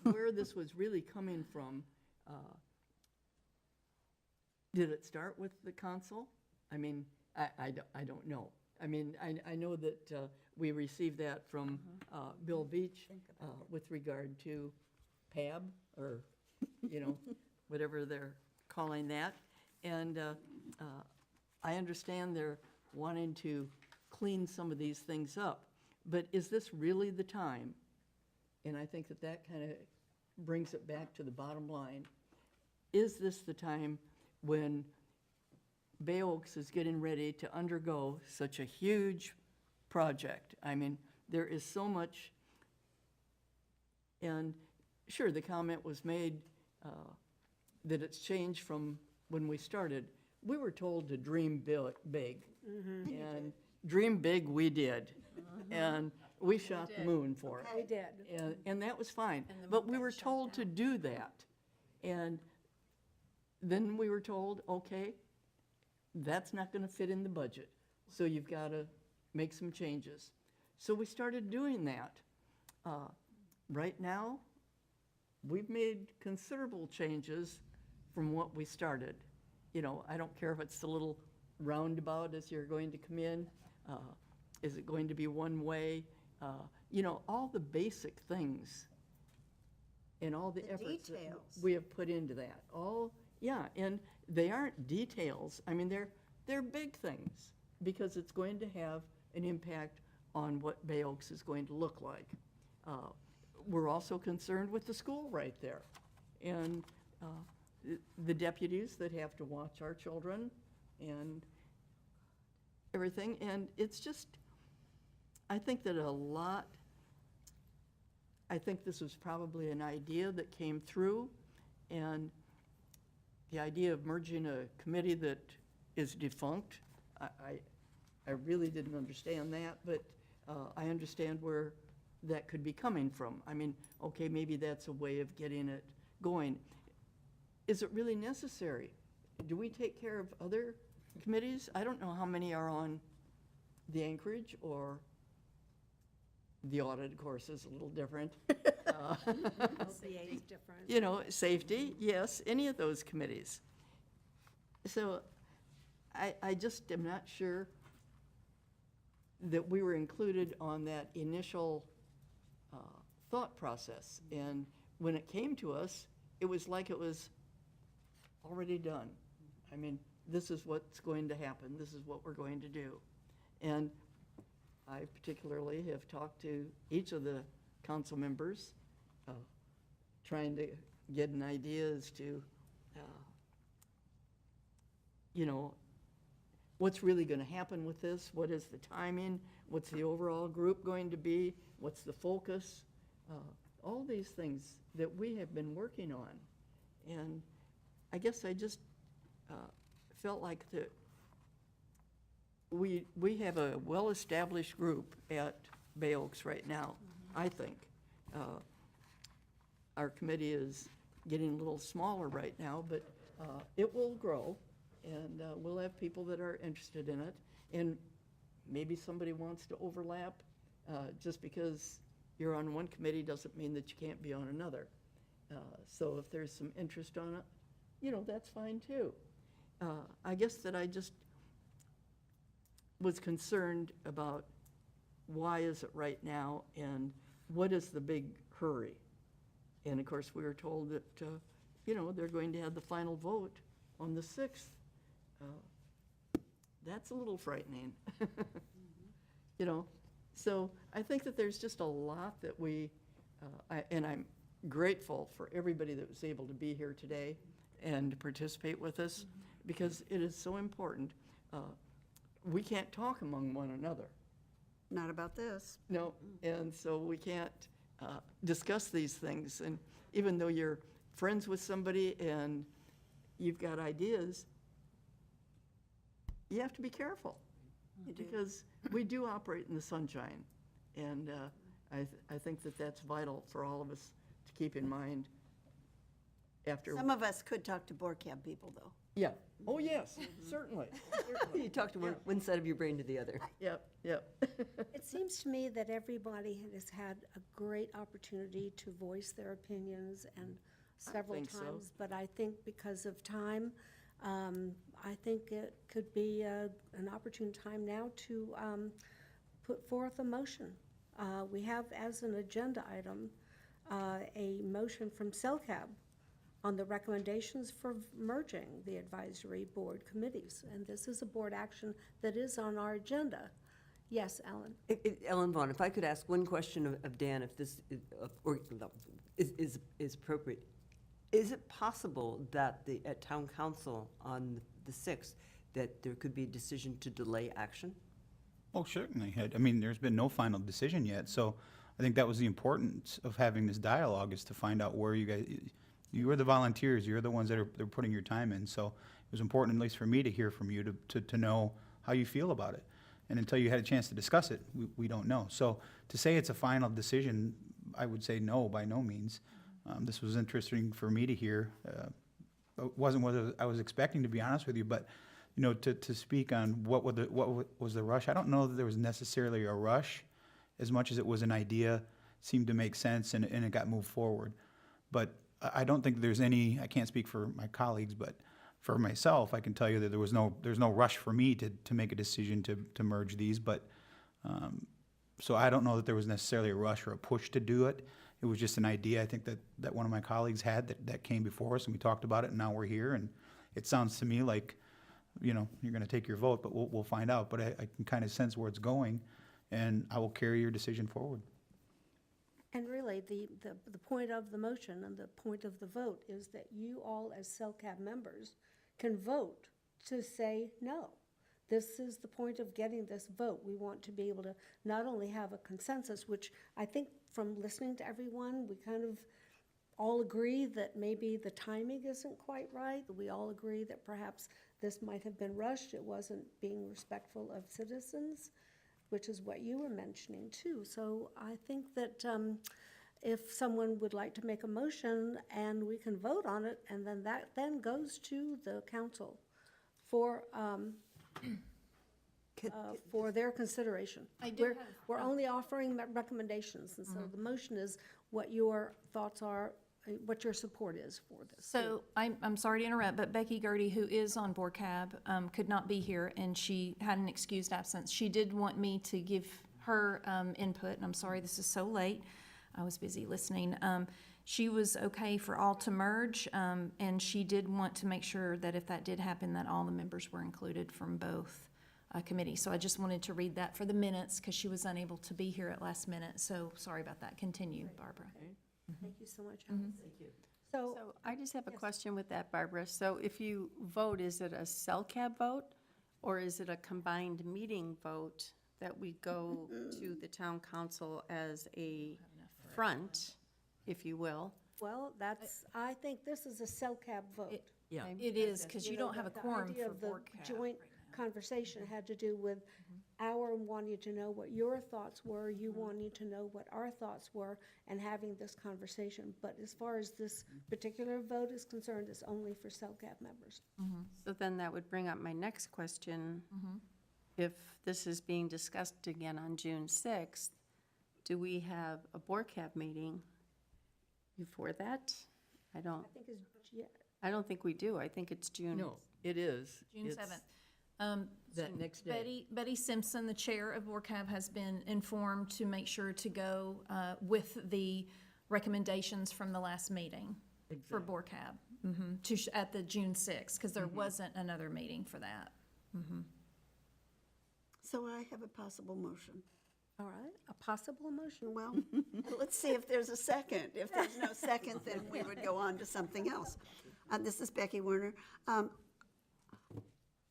where this was really coming from, did it start with the council? I mean, I don't know. I mean, I know that we received that from Bill Beach with regard to PAB, or, you know, whatever they're calling that. And I understand they're wanting to clean some of these things up. But is this really the time? And I think that that kind of brings it back to the bottom line. Is this the time when Bay Oaks is getting ready to undergo such a huge project? I mean, there is so much, and sure, the comment was made that it's changed from when we started. We were told to dream big, and dream big we did. And we shot the moon for it. We did. And that was fine. But we were told to do that. And then we were told, okay, that's not gonna fit in the budget. So you've gotta make some changes. So we started doing that. Right now, we've made considerable changes from what we started. You know, I don't care if it's the little roundabout as you're going to come in. Is it going to be one way? You know, all the basic things and all the efforts that details. we have put into that. All, yeah, and they aren't details. I mean, they're big things because it's going to have an impact on what Bay Oaks is going to look like. We're also concerned with the school right there and the deputies that have to watch our children and everything. And it's just, I think that I think this was probably an idea that came through, and the idea of merging a committee that is defunct, I really didn't understand that, but I understand where that could be coming from. I mean, okay, maybe that's a way of getting it going. Is it really necessary? Do we take care of other committees? I don't know how many are on the Anchorage or the audit, of course, is a little different. LCA is different. You know, safety, yes, any of those committees. So I just am not sure that we were included on that initial thought process. And when it came to us, it was like it was already done. I mean, this is what's going to happen, this is what we're going to do. And I particularly have talked to each of the council members, trying to get an idea as to, you know, what's really going to happen with this, what is the timing, what's the overall group going to be, what's the focus, all these things that we have been working on. And I guess I just felt like that we have a well-established group at Bay Oaks right now, I think. Our committee is getting a little smaller right now, but it will grow, and we'll have people that are interested in it. And maybe somebody wants to overlap. Just because you're on one committee doesn't mean that you can't be on another. So if there's some interest on it, you know, that's fine too. I guess that I just was concerned about why is it right now and what is the big hurry? And of course, we were told that, you know, they're going to have the final vote on the 6th. That's a little frightening, you know? So I think that there's just a lot that and I'm grateful for everybody that was able to be here today and to participate with us, because it is so important. We can't talk among one another. Not about this. No, and so we can't discuss these things. And even though you're friends with somebody and you've got ideas, you have to be careful. Because we do operate in the sunshine. And I think that that's vital for all of us to keep in mind after. Some of us could talk to board camp people, though. Yeah. Oh, yes, certainly. You talk to one side of your brain to the other. Yep, yep. It seems to me that everybody has had a great opportunity to voice their opinions and several think so. times. But I think because of time, I think it could be an opportune time now to put forth a motion. We have as an agenda item a motion from CELCAB on the recommendations for merging the advisory board committees. And this is a board action that is on our agenda. Yes, Ellen? Ellen Vaughn, if I could ask one question of Dan, if this is appropriate. Is it possible that at town council on the 6th, that there could be a decision to delay action? Oh, certainly. I mean, there's been no final decision yet, so I think that was the importance of having this dialogue, is to find out where you are the volunteers, you're the ones that are putting your time in, so it was important, at least for me, to hear from you, to know how you feel about it. And until you had a chance to discuss it, we don't know. So to say it's a final decision, I would say no, by no means. This was interesting for me to hear. It wasn't what I was expecting, to be honest with you, but you know, to speak on what was the rush, I don't know that there was necessarily a rush as much as it was an idea, seemed to make sense, and it got moved forward. But I don't think there's any, I can't speak for my colleagues, but for myself, I can tell you that there's no rush for me to make a decision to merge these, but so I don't know that there was necessarily a rush or a push to do it. It was just an idea, I think, that one of my colleagues had that came before us, and we talked about it, and now we're here, and it sounds to me like, you know, you're gonna take your vote, but we'll find out. But I can kind of sense where it's going, and I will carry your decision forward. And really, the point of the motion and the point of the vote is that you all, as CELCAB members, can vote to say no. This is the point of getting this vote. We want to be able to not only have a consensus, which I think from listening to everyone, we kind of all agree that maybe the timing isn't quite right. We all agree that perhaps this might have been rushed. It wasn't being respectful of citizens, which is what you were mentioning too. So I think that if someone would like to make a motion and we can vote on it, and then that then goes to the council for their consideration. I do We're only offering recommendations, and so the motion is what your thoughts are, what your support is for this. So I'm sorry to interrupt, but Becky Gertie, who is on board cab, could not be here, and she had an excused absence. She did want me to give her input, and I'm sorry this is so late. I was busy listening. She was okay for all to merge, and she did want to make sure that if that did happen, that all the members were included from both committees. So I just wanted to read that for the minutes, because she was unable to be here at last minute. So sorry about that. Continue, Barbara. Thank you so much, Alice. Thank you. So, So I just have a Yes. question with that, Barbara. So if you vote, is it a CELCAB vote, or is it a combined meeting vote that we go to the town council as a front, if you will? well, I think this is a CELCAB vote. Yeah. It is, because you know, don't have a the quorum idea for of the board cab. joint conversation had to do with our wanting to know what your thoughts were, you wanting to know what our thoughts were, and having this conversation. But as far as this particular vote is concerned, it's only for CELCAB members. So then that would bring up my next question. if this is being discussed again on June 6th, do we have a board cab meeting before that? I don't think we do. I think it's June. No, it is. June It's 7th. That next day. Betty Simpson, the chair of BORCAB, has been informed to make sure to go with the recommendations from the last meeting for BORCAB, at the June 6th, because there wasn't another meeting for that. So I have a possible motion. All right, a possible motion. Well, let's see if there's a second. If there's no second, then we would go on to something else. This is Becky Werner.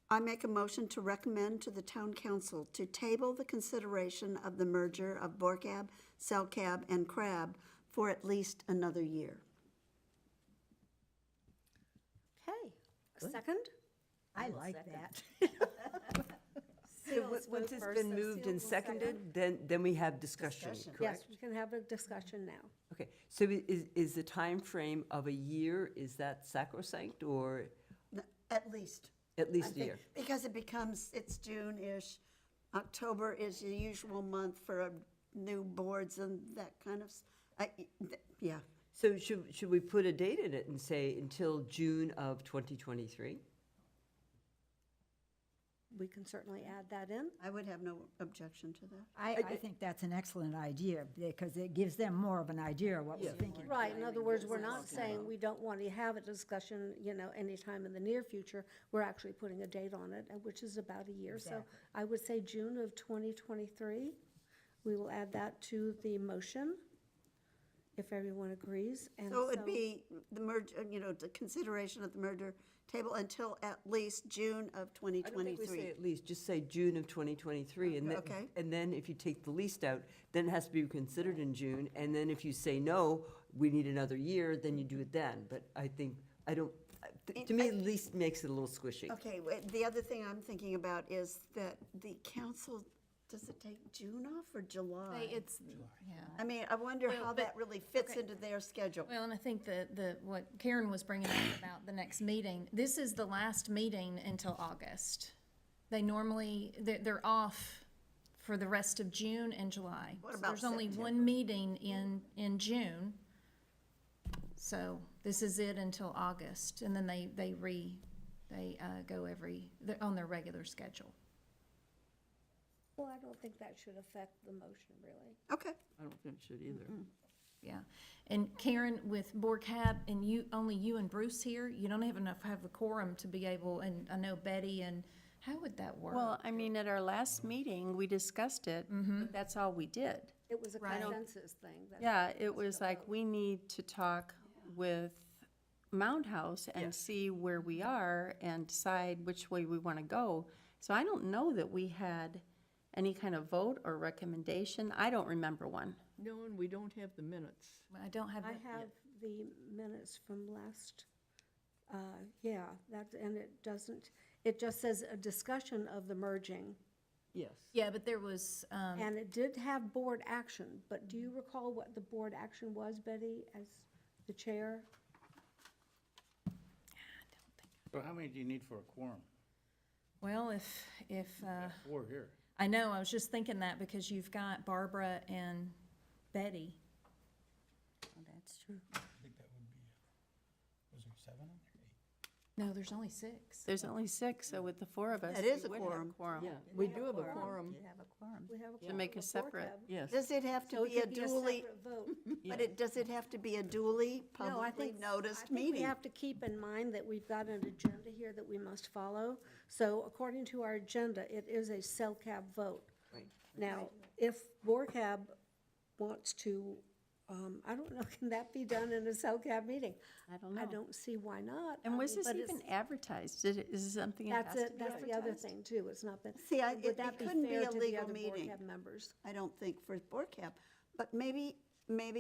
I make a motion to recommend to the town council to table the consideration of the merger of BORCAB, CELCAB, and CRAB for at least another year. Okay, a second? I like that. So once it's been moved and seconded, then we have discussion, Yes, correct? we can have a discussion now. Okay, so is the time frame of a year, is that sacrosanct, or At least. at I least a think, year? because it's June-ish. October is the usual month for new boards and that kind of, yeah. So should we put a date in it and say until June of 2023? We can certainly add that in. I would have no objection to that. I think that's an excellent idea, because it gives them more of an idea of what we're thinking. Right, in other words, we're not saying we don't want to have a discussion, anytime in the near future. We're actually putting a date on it, which is about a year. So I would say June of 2023. We will add that to the motion, if everyone agrees. And So it would be the merge, the consideration of the merger table until at least June of I don't think we 2023. say at least, just say June of 2023. Okay. And then if you take the least out, then it has to be considered in June. And then if you say, no, we need another year, then you do it then. But I think, to me, at least makes it a little squishy. Okay, the other thing I'm thinking about is that the council, does it take June off or July? Yeah. I mean, I wonder Well, how but- that really fits okay. into their schedule. Well, and I think what Karen was bringing up about the next meeting, this is the last meeting until August. They normally, they're off for the rest of June and July. What So about there's only September? one meeting in June. So this is it until August, and then they go they're on their regular schedule. Well, I don't think that should affect the motion, really. Okay, I don't think it should either. Yeah, and Karen, with BORCAB, and only you and Bruce here, you don't have a quorum to be able, and I know Betty, and how would that work? Well, I mean, at our last meeting, we discussed it, but that's all we did. It was a Right. consensus thing. That's- Yeah, it was like, we need to talk with Mound House and see where we are and decide which way we want to go. So I don't know that we had any kind of vote or recommendation. I don't remember one. No, and we don't have the minutes. I don't have I that. have the minutes from last, and it just says a discussion of the merging. Yes. Yeah, but there was, And it did have board action, but do you recall what the board action was, Betty, as the chair? So how many do you need for a quorum? well, if, Four here. I know, I was just thinking that because you've got Barbara and Betty. That's true. I think that would be, was there 7 on there? No, there's only 6. There's only 6, so with the 4 of us. That is we a would have quorum. Yeah, we do have a quorum. You have a quorum. We have a To make quorum a of separate, BORCAB. Yes. does it have So to it be a could be a duly, separate vote. does it have to be a duly, No, I publicly think, noticed I think we meeting? have to keep in mind that we've got an agenda here that we must follow. So according to our agenda, it is a CELCAB vote. Right. Now, if BORCAB wants to, I don't know, can that be done in a CELCAB meeting? I don't know. I don't see why not. And I was mean, this but it's- even advertised? Is it something that has That's to it, be that's the other advertised? thing too, it's not been. See, would it that couldn't be fair a to the legal other meeting. BORCAB members? I don't think for BORCAB, but maybe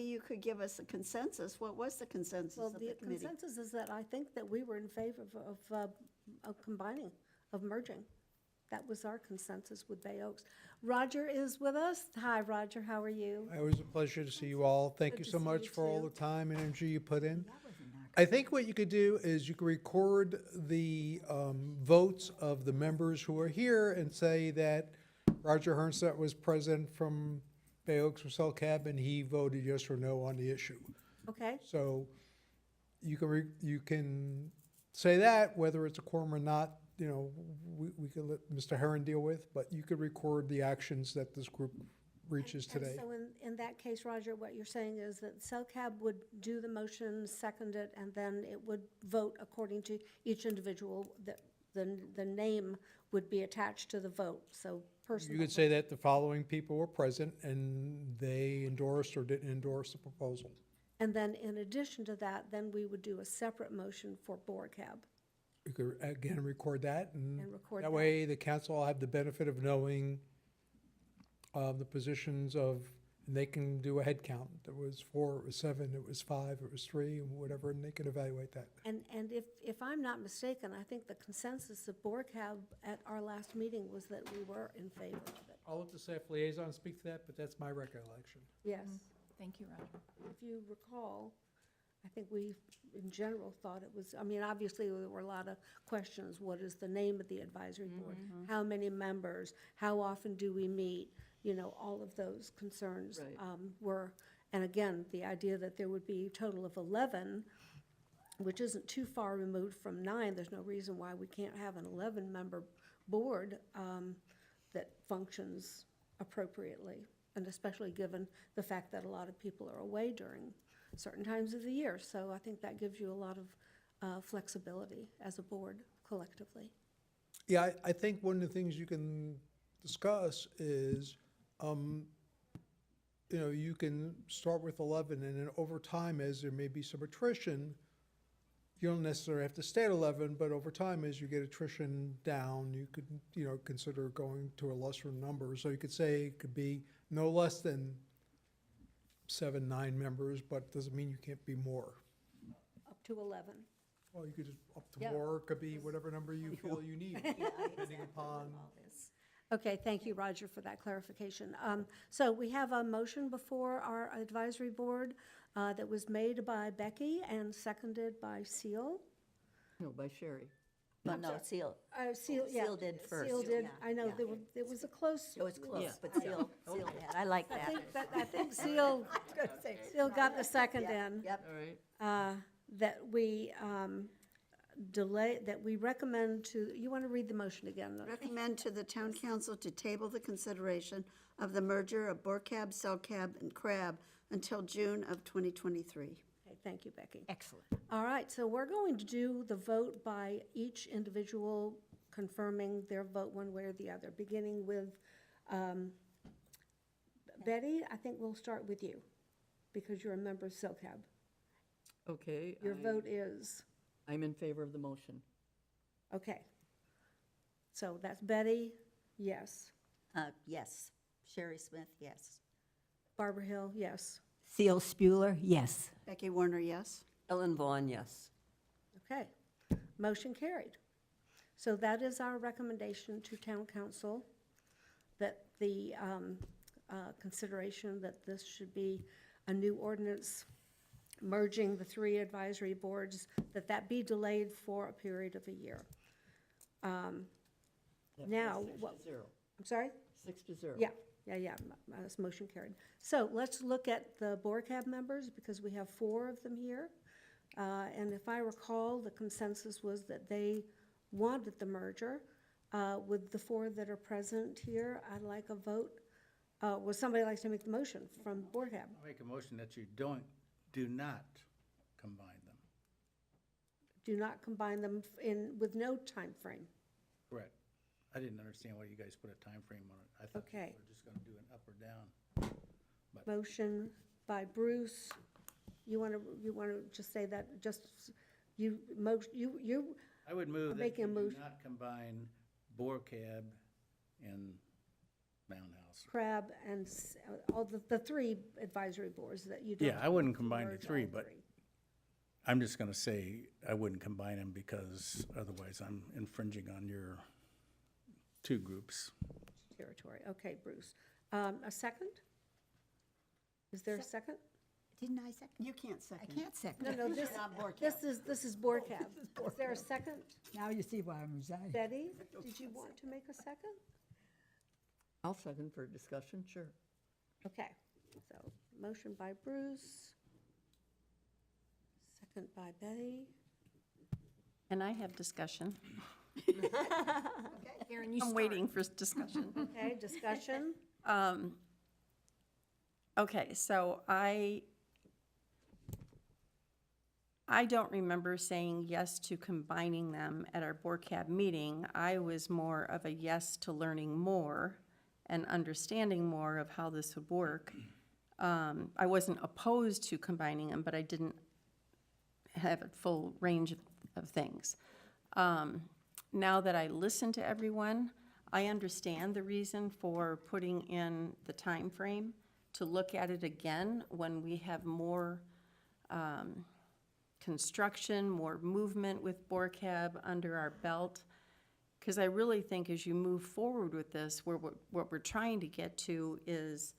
you could give us a consensus. What was the consensus Well, of the the committee? consensus is that I think that we were in favor of combining, of merging. That was our consensus with Bay Oaks. Roger is with us. Hi, Roger, how are you? It was a pleasure to see you all. Thank Good you to so see much you for all too. the time and energy you put in. I think what you could do is you could record the votes of the members who are here and say that Roger Hernstet was present from Bay Oaks or CELCAB, and he voted yes or no on the issue. Okay, So you can say that, whether it's a quorum or not, you know, we can let Mr. Herron deal with, but you could record the actions that this group reaches and today. so in that case, Roger, what you're saying is that CELCAB would do the motion, second it, and then it would vote according to each individual, that the name would be attached to the vote, so personal. You could say that the following people were present and they endorsed or didn't endorse the proposal. And then in addition to that, then we would do a separate motion for BORCAB. You could, again, record that, and And record that that. way the council will have the benefit of knowing the positions of, and they can do a head count. There was 4, it was 7, it was 5, it was 3, and whatever, and they can evaluate that. And if I'm not mistaken, I think the consensus of BORCAB at our last meeting was that we were in favor of it. I'll let the staff liaison speak to that, but that's my recollection. Yes. Thank you, Roger. If you recall, I think we, in general, thought it was, I mean, obviously, there were a lot of questions. What is the name of the advisory board? How many members? How often do we meet? You know, all of those concerns Right. were, and again, the idea that there would be a total of 11, which isn't too far removed from 9. There's no reason why we can't have an 11-member board that functions appropriately, and especially given the fact that a lot of people are away during certain times of the year. So I think that gives you a lot of flexibility as a board collectively. Yeah, I think one of the things you can discuss is, you know, you can start with 11, and then over time, as there may be some attrition, you don't necessarily have to stay at 11, but over time, as you get attrition down, you could, you know, consider going to a lesser number. So you could say it could be no less than 7, 9 members, but doesn't mean you can't be more. Up to 11. Well, you could just up to Yeah. more, it could be whatever number you feel you need, depending upon. Okay, thank you, Roger, for that clarification. So we have a motion before our advisory board that was made by Becky and seconded by Seal. No, by Sherry. Well, no, Seal, Seal, yeah. Seal did first. Seal did, Yeah, I know, yeah. it was a close. It was close, Yeah. but Seal had, I like that. I think Seal got the second in. Yep. All right. That we delay, that we recommend to, you want to read the motion again? Recommend to the town council to table the consideration of the merger of BORCAB, CELCAB, and CRAB until June of 2023. Okay, thank you, Becky. Excellent. All right, so we're going to do the vote by each individual confirming their vote one way or the other, beginning with Betty. I think we'll start with you, because you're a member of CELCAB. Okay. Your vote is, I'm in favor of the motion. okay. So that's Betty, yes. Yes. Sherry Smith, yes. Barbara Hill, yes. Seal Spuler, yes. Becky Warner, yes? Ellen Vaughn, yes. Okay, motion carried. So that is our recommendation to town council, that the consideration that this should be a new ordinance merging the 3 advisory boards, that be delayed for a period of a year. Now, what, 6-0. I'm sorry? 6-0. Yeah, this motion carried. So let's look at the BORCAB members, because we have 4 of them here. And if I recall, the consensus was that they wanted the merger. With the 4 that are present here, I'd like a vote. Would somebody like to make the motion from BORCAB? I'll make a motion that you do not combine them. Do not combine them with no time frame. Correct. I didn't understand why you guys put a time frame on it. I thought you Okay. were just gonna do an up or down. Motion by Bruce. You want to just say that, just, you I would move that making you a do motion. not combine BORCAB and Mound House. CRAB and all the 3 advisory boards that you don't. Yeah, I wouldn't combine the merge 3, all but 3. I'm just gonna say I wouldn't combine them because otherwise I'm infringing on your 2 groups. Territory, okay, Bruce. A second? Is there a second? Didn't I second? You can't I second. can't second. No, this is board cab. Is there a second? Now you see why I'm resigning. Betty, did you want to make a second? I'll second for discussion, sure. Okay, so motion by Bruce, second by Betty. And I have discussion. Karen, you I'm start. waiting for discussion. Okay, discussion? Okay, so I don't remember saying yes to combining them at our board cab meeting. I was more of a yes to learning more and understanding more of how this would work. I wasn't opposed to combining them, but I didn't have a full range of things. Now that I listen to everyone, I understand the reason for putting in the time frame to look at it again when we have more construction, more movement with BORCAB under our belt. Because I really think as you move forward with this, what we're trying to get to is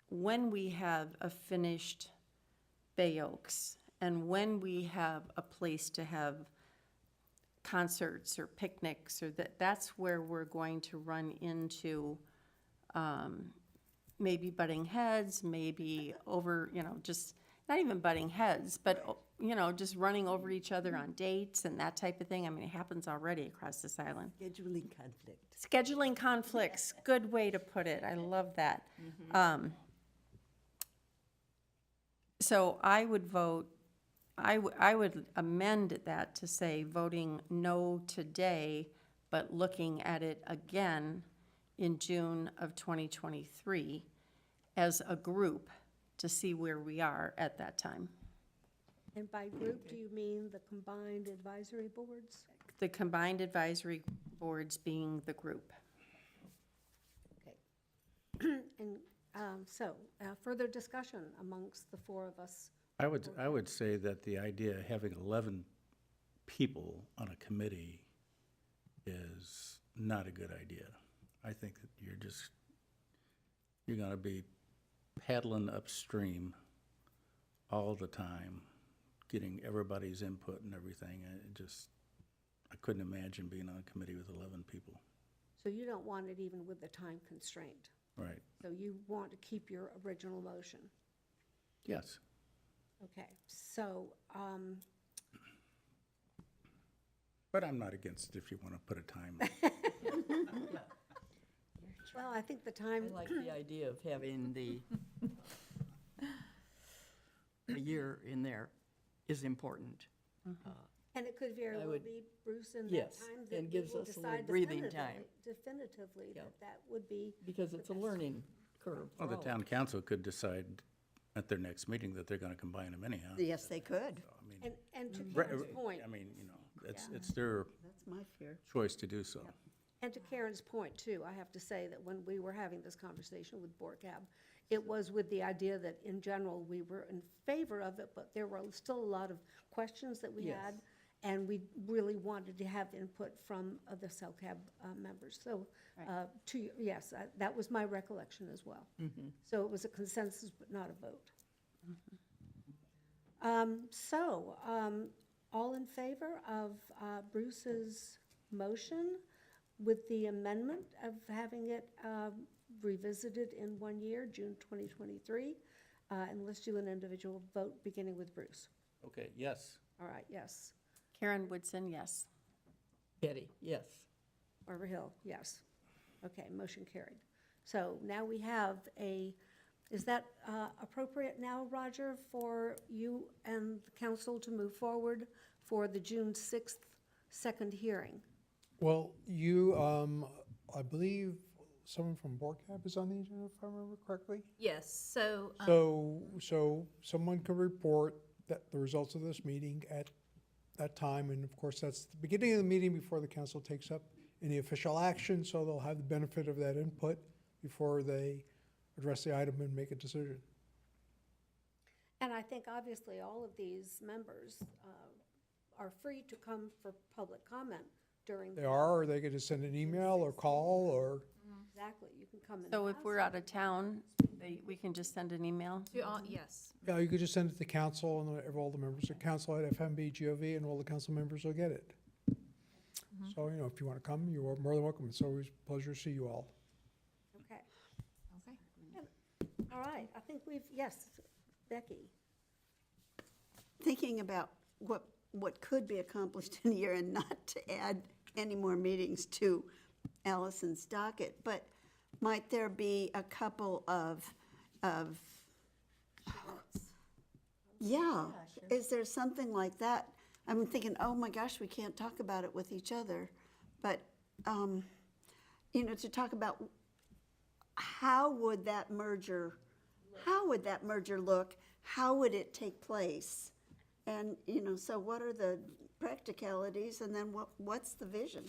when we have a finished Bay Oaks and when we have a place to have concerts or picnics, or that's where we're going to run into maybe butting heads, maybe over, just not even butting heads, but, just running over each other on dates and that type of thing. I mean, it happens already across this island. Scheduling conflict. Scheduling conflicts, good way to put it. I love that. So I would vote, I would amend that to say voting no today, but looking at it again in June of 2023 as a group to see where we are at that time. And by group, do you mean the combined advisory boards? The combined advisory boards being the group. Okay. And so, further discussion amongst the four of us. I would say that the idea of having 11 people on a committee is not a good idea. I think that you're gonna be paddling upstream all the time, getting everybody's input and everything. I couldn't imagine being on a committee with 11 people. So you don't want it even with the time constraint. Right. So you want to keep your original motion. Yes. Okay, so, But I'm not against it if you want to put a time on it. well, I think the time, I like the idea of having a year in there is important. and it could very I well would- be, Bruce, in that Yes, time and that we gives will us a little decide breathing definitively Yeah. that would be. Because it's a learning curve. Well, the town council could decide at their next meeting that they're going to combine them anyhow. Yes, they could. So, I mean, And to Right, Karen's point, I mean, it's their That's my fear. choice to do so. and to Karen's point too, I have to say that when we were having this conversation with BORCAB, it was with the idea that in general, we were in favor of it, but there were still a lot of questions that we Yes. had, and we really wanted to have input from the CELCAB members. So, yes, that was my recollection as well. So it was a consensus, but not a vote. All in favor of Bruce's motion with the amendment of having it revisited in 1 year, June 2023? And let's do an individual vote, beginning with Bruce. Okay, yes. All right, yes. Karen Woodson, yes. Betty, yes. Barbara Hill, yes. Okay, motion carried. So now we have is that appropriate now, Roger, for you and the council to move forward for the June 6th second hearing? Well, I believe someone from BORCAB is on the agenda, if I remember correctly. Yes, so, So someone could report that the results of this meeting at that time, and of course, that's the beginning of the meeting before the council takes up any official action, so they'll have the benefit of that input before they address the item and make a decision. And I think obviously all of these members are free to come for public comment during. They are, or they could just send an email or call, or, Exactly, you can come and So if ask. we're out of town, they We can just send an email? Yes. Yeah, you could just send it to council and all the members of council at FMBGOV, and all the council members will get it. So, you know, if you want to come, you are more than welcome. It's always a pleasure to see you all. Okay, Okay. all right, I think yes, Becky. Thinking about what could be accomplished in a year and not to add any more meetings to Allison's docket, but might there be a couple of, yeah, is there something like that? I'm thinking, oh my gosh, we can't talk about it with each other, but, you know, to talk about how would that merger look? How would it take place? And, you know, so what are the practicalities, and then what's the vision?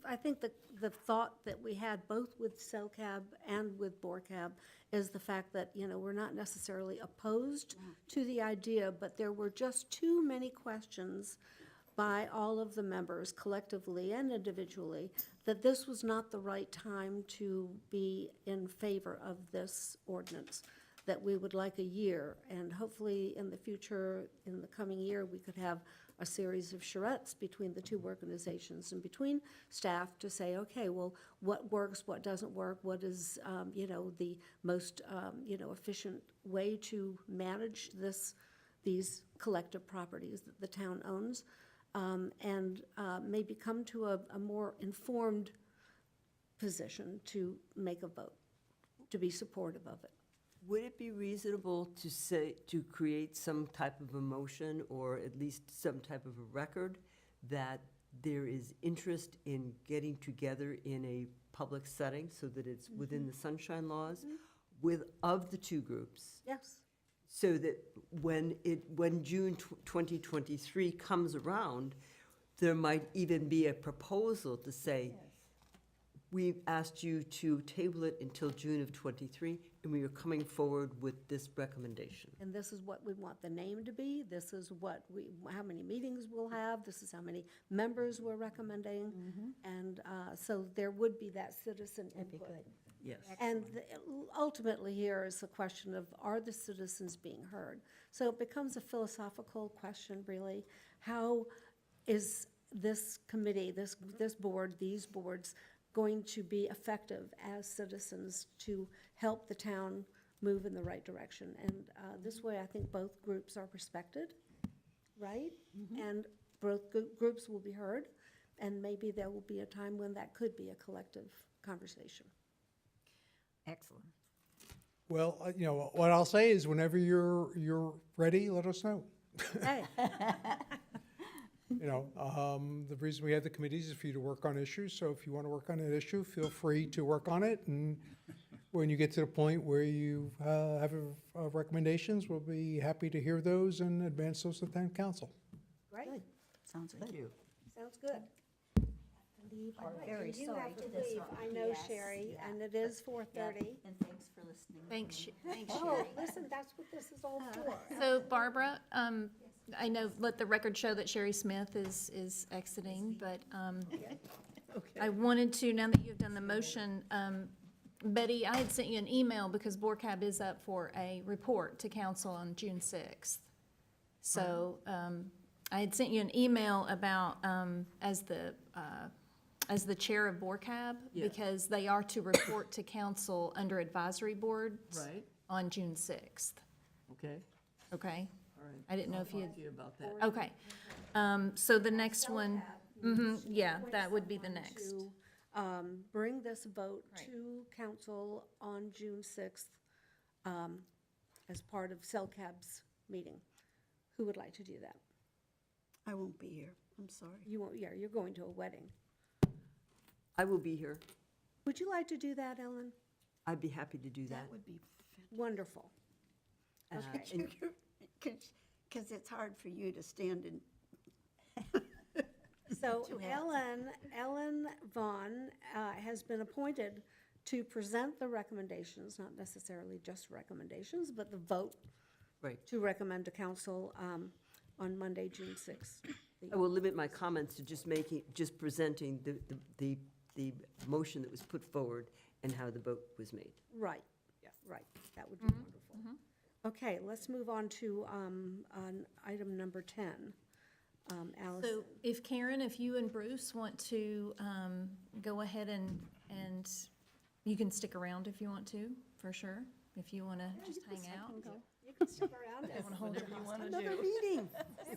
I think the thought that we had both with CELCAB and with BORCAB is the fact that, you know, we're not necessarily opposed to the idea, but there were just too many questions by all of the members collectively and individually that this was not the right time to be in favor of this ordinance, that we would like a year, and hopefully in the future, in the coming year, we could have a series of charrettes between the two organizations and between staff to say, okay, well, what works, what doesn't work, what is, you know, the most, you know, efficient way to manage these collective properties that the town owns, and maybe come to a more informed position to make a vote, to be supportive of it. Would it be reasonable to say, to create some type of a motion, or at least some type of a record, that there is interest in getting together in a public setting so that it's within the sunshine laws of the two groups? Yes. So that when June 2023 comes around, there might even be a proposal to say, we've asked you to table it until June of '23, and we are coming forward with this recommendation. And this is what we want the name to be, this is how many meetings we'll have, this is how many members we're recommending. And so there would be that citizen input. Yes. And ultimately here is the question of, are the citizens being heard? So it becomes a philosophical question, really. How is this committee, this board, these boards, going to be effective as citizens to help the town move in the right direction? And this way, I think both groups are respected, right? And both groups will be heard, and maybe there will be a time when that could be a collective conversation. Excellent. Well, you know, what I'll say is whenever you're ready, let us know. Hey, You know, the reason we have the committees is for you to work on issues, so if you want to work on an issue, feel free to work on it, and when you get to the point where you have recommendations, we'll be happy to hear those and advance those to the town council. great, Sounds good. Thank you. sounds good. I'm very You sorry have to to this leave, one. I know, Yes, Sherry, yeah. and it is 4:30. And thanks for listening. Thanks, Oh, Sherry. listen, that's what this is all for. So Barbara, I know, let the record show that Sherry Smith is exiting, but I wanted to, now that you've done the motion, Betty, I had sent you an email because BORCAB is up for a report to council on June 6th. So I had sent you an email about, as the chair of BORCAB, Yes. because they are to report to council under advisory boards Right. on June 6th, Okay, okay? all right. I didn't know if you had. Talk to you about that. Okay, so the next one, yeah, that would be the next. To bring this vote Right. to council on June 6th as part of CELCAB's meeting. Who would like to do that? I won't be here, I'm sorry. You won't, yeah, you're going to a wedding. I will be here. Would you like to do that, Ellen? I'd be happy to do that. That would be Wonderful. Okay. because it's hard for you to stand in. So Two hats. Ellen Vaughn has been appointed to present the recommendations, not necessarily just recommendations, but the vote Right. to recommend to council on Monday, June 6th. I will limit my comments to just presenting the motion that was put forward and how the vote was made. Right. Yes. right, that would be wonderful. Okay, let's move on to, on item number 10. Allison. So if Karen, if you and Bruce want to go ahead and you can stick around if you want to, for sure. If you want to just hang out. You can stick around. I wanna hold your hostage. Another meeting.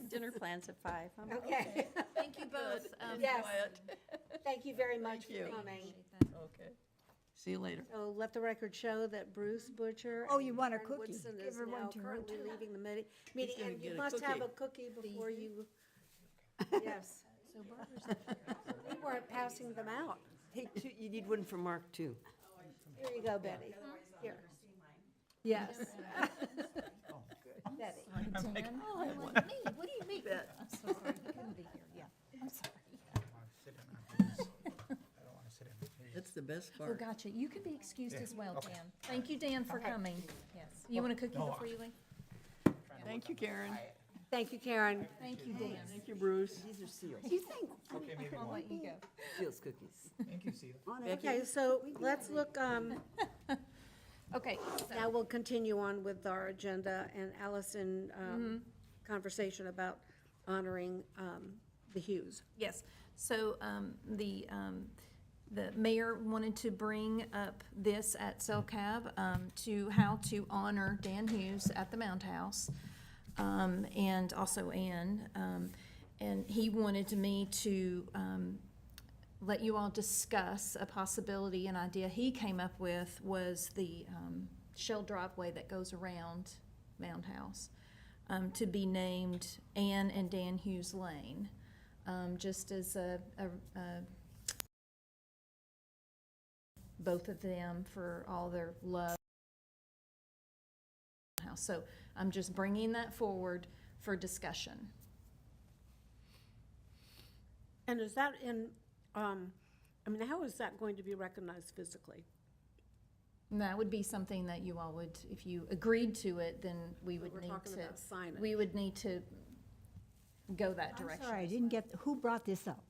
Dinner plans at 5. Okay, Thank you both. yes. Thank you very much for coming. Okay. See you later. So let the record show that Bruce Butcher. Oh, you and want a Karen cookie. Woodson Give is her one now to her, currently too. leaving the meeting, gonna and you get a must have cookie. a cookie before you, yes. So Barbara's We weren't passing them out. Hey, you need one for Mark, too. Here you go, Betty. Here. Yes. Betty. Dan. Oh, I want me. What do you mean? I'm so sorry. You couldn't be here. Yeah. I'm sorry. That's the best Oh, part. gotcha. You can be excused as well, Dan. Thank you, Dan, for coming. Yes. You want a cookie before you leave? Thank you, Karen. Thank you, Karen. Thank you, Dan. Thank you, Bruce. These are seals, Do you think, I'll let you go. seals cookies. on it, Okay, so let's look, Okay. now we'll continue on with our agenda and Allison, conversation about honoring, the Hughes. Yes, so the mayor wanted to bring up this at CELCAB to how to honor Dan Hughes at the Mound House, and also Ann. And he wanted me to let you all discuss a possibility, an idea he came up with was the shell driveway that goes around Mound House, to be named Ann and Dan Hughes Lane, just as both of them for all their love. So I'm just bringing that forward for discussion. And is that in, I mean, how is that going to be recognized physically? And that would be something that you all would, if you agreed to it, then we would We're need talking to, about signage. we would need to go that I'm direction. sorry, I didn't get, who brought this up?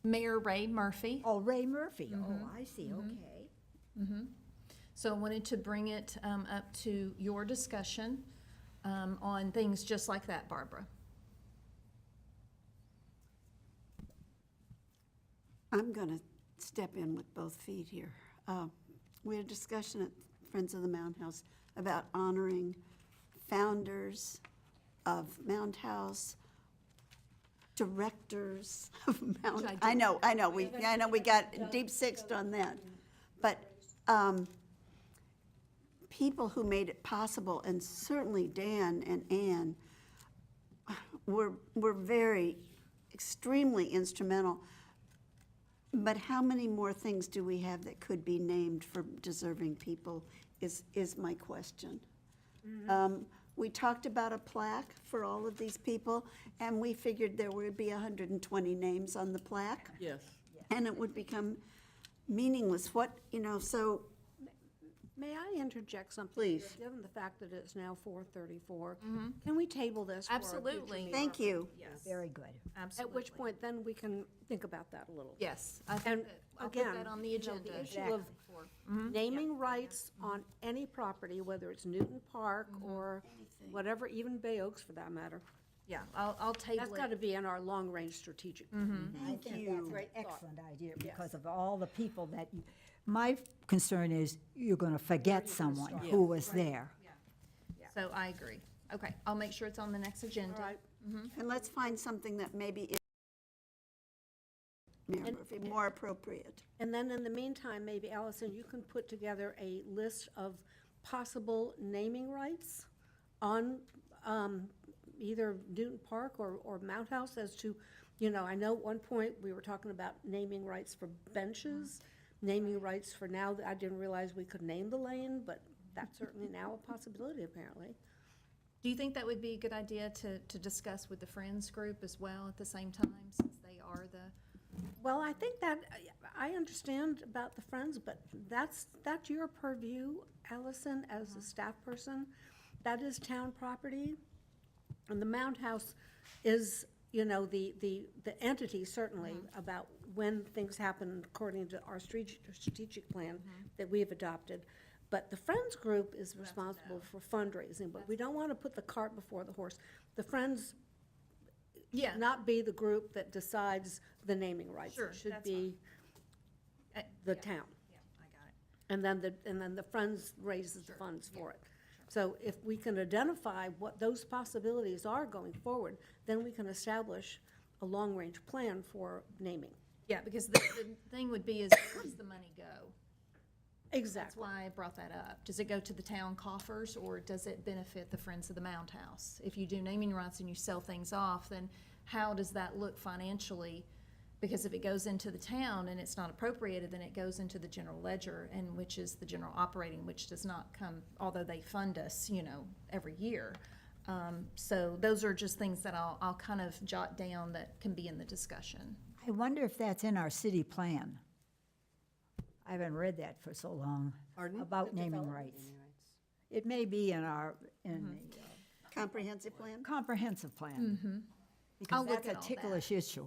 Mayor Ray Murphy. Oh, Ray Murphy. Oh, I see, okay. So I wanted to bring it up to your discussion on things just like that, Barbara. I'm going to step in with both feet here. We had a discussion at Friends of the Mound House about honoring founders of Mound House, directors of Mound. I know, we got deep sixed on that. But people who made it possible, and certainly Dan and Ann were very, extremely instrumental. But how many more things do we have that could be named for deserving people is my question. We talked about a plaque for all of these people, and we figured there would be 120 names on the plaque, Yes. and it would become meaningless. So May I interject something? Please. Given the fact that it's now 4:34, can we table this for a future Absolutely. meeting? thank you. Yes. Very good. At Absolutely. which point, then we can think about that a little. Yes, I think And that, I'll put again, that on the you know, agenda. the issue of naming rights on any property, whether it's Newton Park or whatever, even Bay Oaks for that matter. Yeah, I'll table That's it. got to be in our long-range strategic plan. I think that's you. an excellent idea because of all the people that you, my concern is you're going to forget someone who was there. So I agree. Okay, I'll make sure it's on the next agenda. All right. And let's find something that maybe is Mayor Murphy, more appropriate. And then in the meantime, maybe Allison, you can put together a list of possible naming rights on either Newton Park or Mount House as to, I know at one point we were talking about naming rights for benches, naming rights for now, I didn't realize we could name the lane, but that's certainly now a possibility apparently. Do you think that would be a good idea to discuss with the Friends group as well at the same time, since they are the, Well, I think that, I understand about the Friends, but that's your purview, Allison, as a staff person. That is town property. And the Mound House is, the entity certainly about when things happen according to our strategic plan that we have adopted. But the Friends group is responsible for fundraising, but we don't want to put the cart before the horse. The Friends Yeah. not be the group that decides the naming rights. Sure, It should that's be the town. Yeah, I got it. And then the Friends raises the funds for it. So if we can identify what those possibilities are going forward, then we can establish a long-range plan for naming. Yeah, because the thing would be is, where does the money go? That's Exactly. why I brought that up. Does it go to the town coffers, or does it benefit the Friends of the Mound House? If you do naming rights and you sell things off, then how does that look financially? Because if it goes into the town and it's not appropriated, then it goes into the general ledger, and which is the general operating, which does not come, although they fund us, every year. So those are just things that I'll kind of jot down that can be in the discussion. I wonder if that's in our city plan. I haven't read that for so long. Pardon? About naming rights. It may be in our, in the Comprehensive plan? comprehensive plan. I'll Because look that's at a all ticklish issue.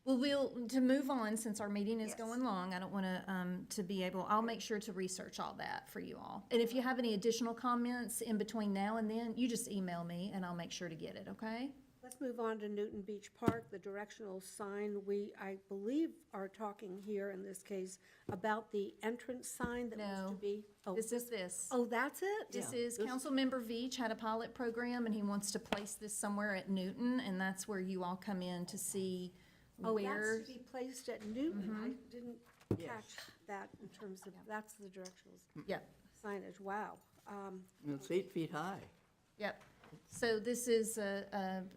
Well, to move on, since our meeting is going long, I don't want to be able, I'll make sure to research all that for you all. And if you have any additional comments in between now and then, you just email me and I'll make sure to get it, okay? Let's move on to Newton Beach Park, the directional sign. We, I believe, are talking here in this case about the entrance sign that was No. to be. This is this. Oh, that's it? This is, Councilmember Veach had a pilot program and he wants to place this somewhere at Newton, and that's where you all come in to see Oh, where. that's to be placed at Newton. I didn't catch that in terms of, that's the directional Yep. signage. Wow. It's 8 feet high. Yep. So this is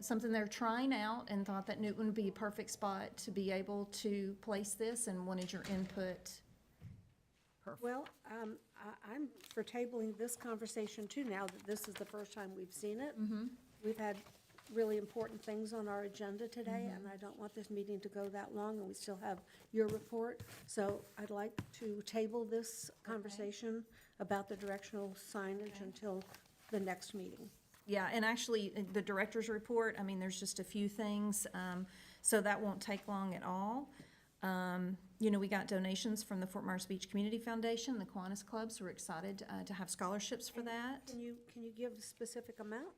something they're trying out, and thought that Newton would be a perfect spot to be able to place this, and wanted your input. Well, I'm for tabling this conversation too, now that this is the first time we've seen it. We've had really important things on our agenda today, and I don't want this meeting to go that long, and we still have your report. So I'd like to table this conversation about the directional signage until the next meeting. Yeah, and actually, the director's report, I mean, there's just a few things, so that won't take long at all. We got donations from the Fort Myers Beach Community Foundation, the Kiwanis Club, so we're excited to have scholarships for that. Can you give a specific amount?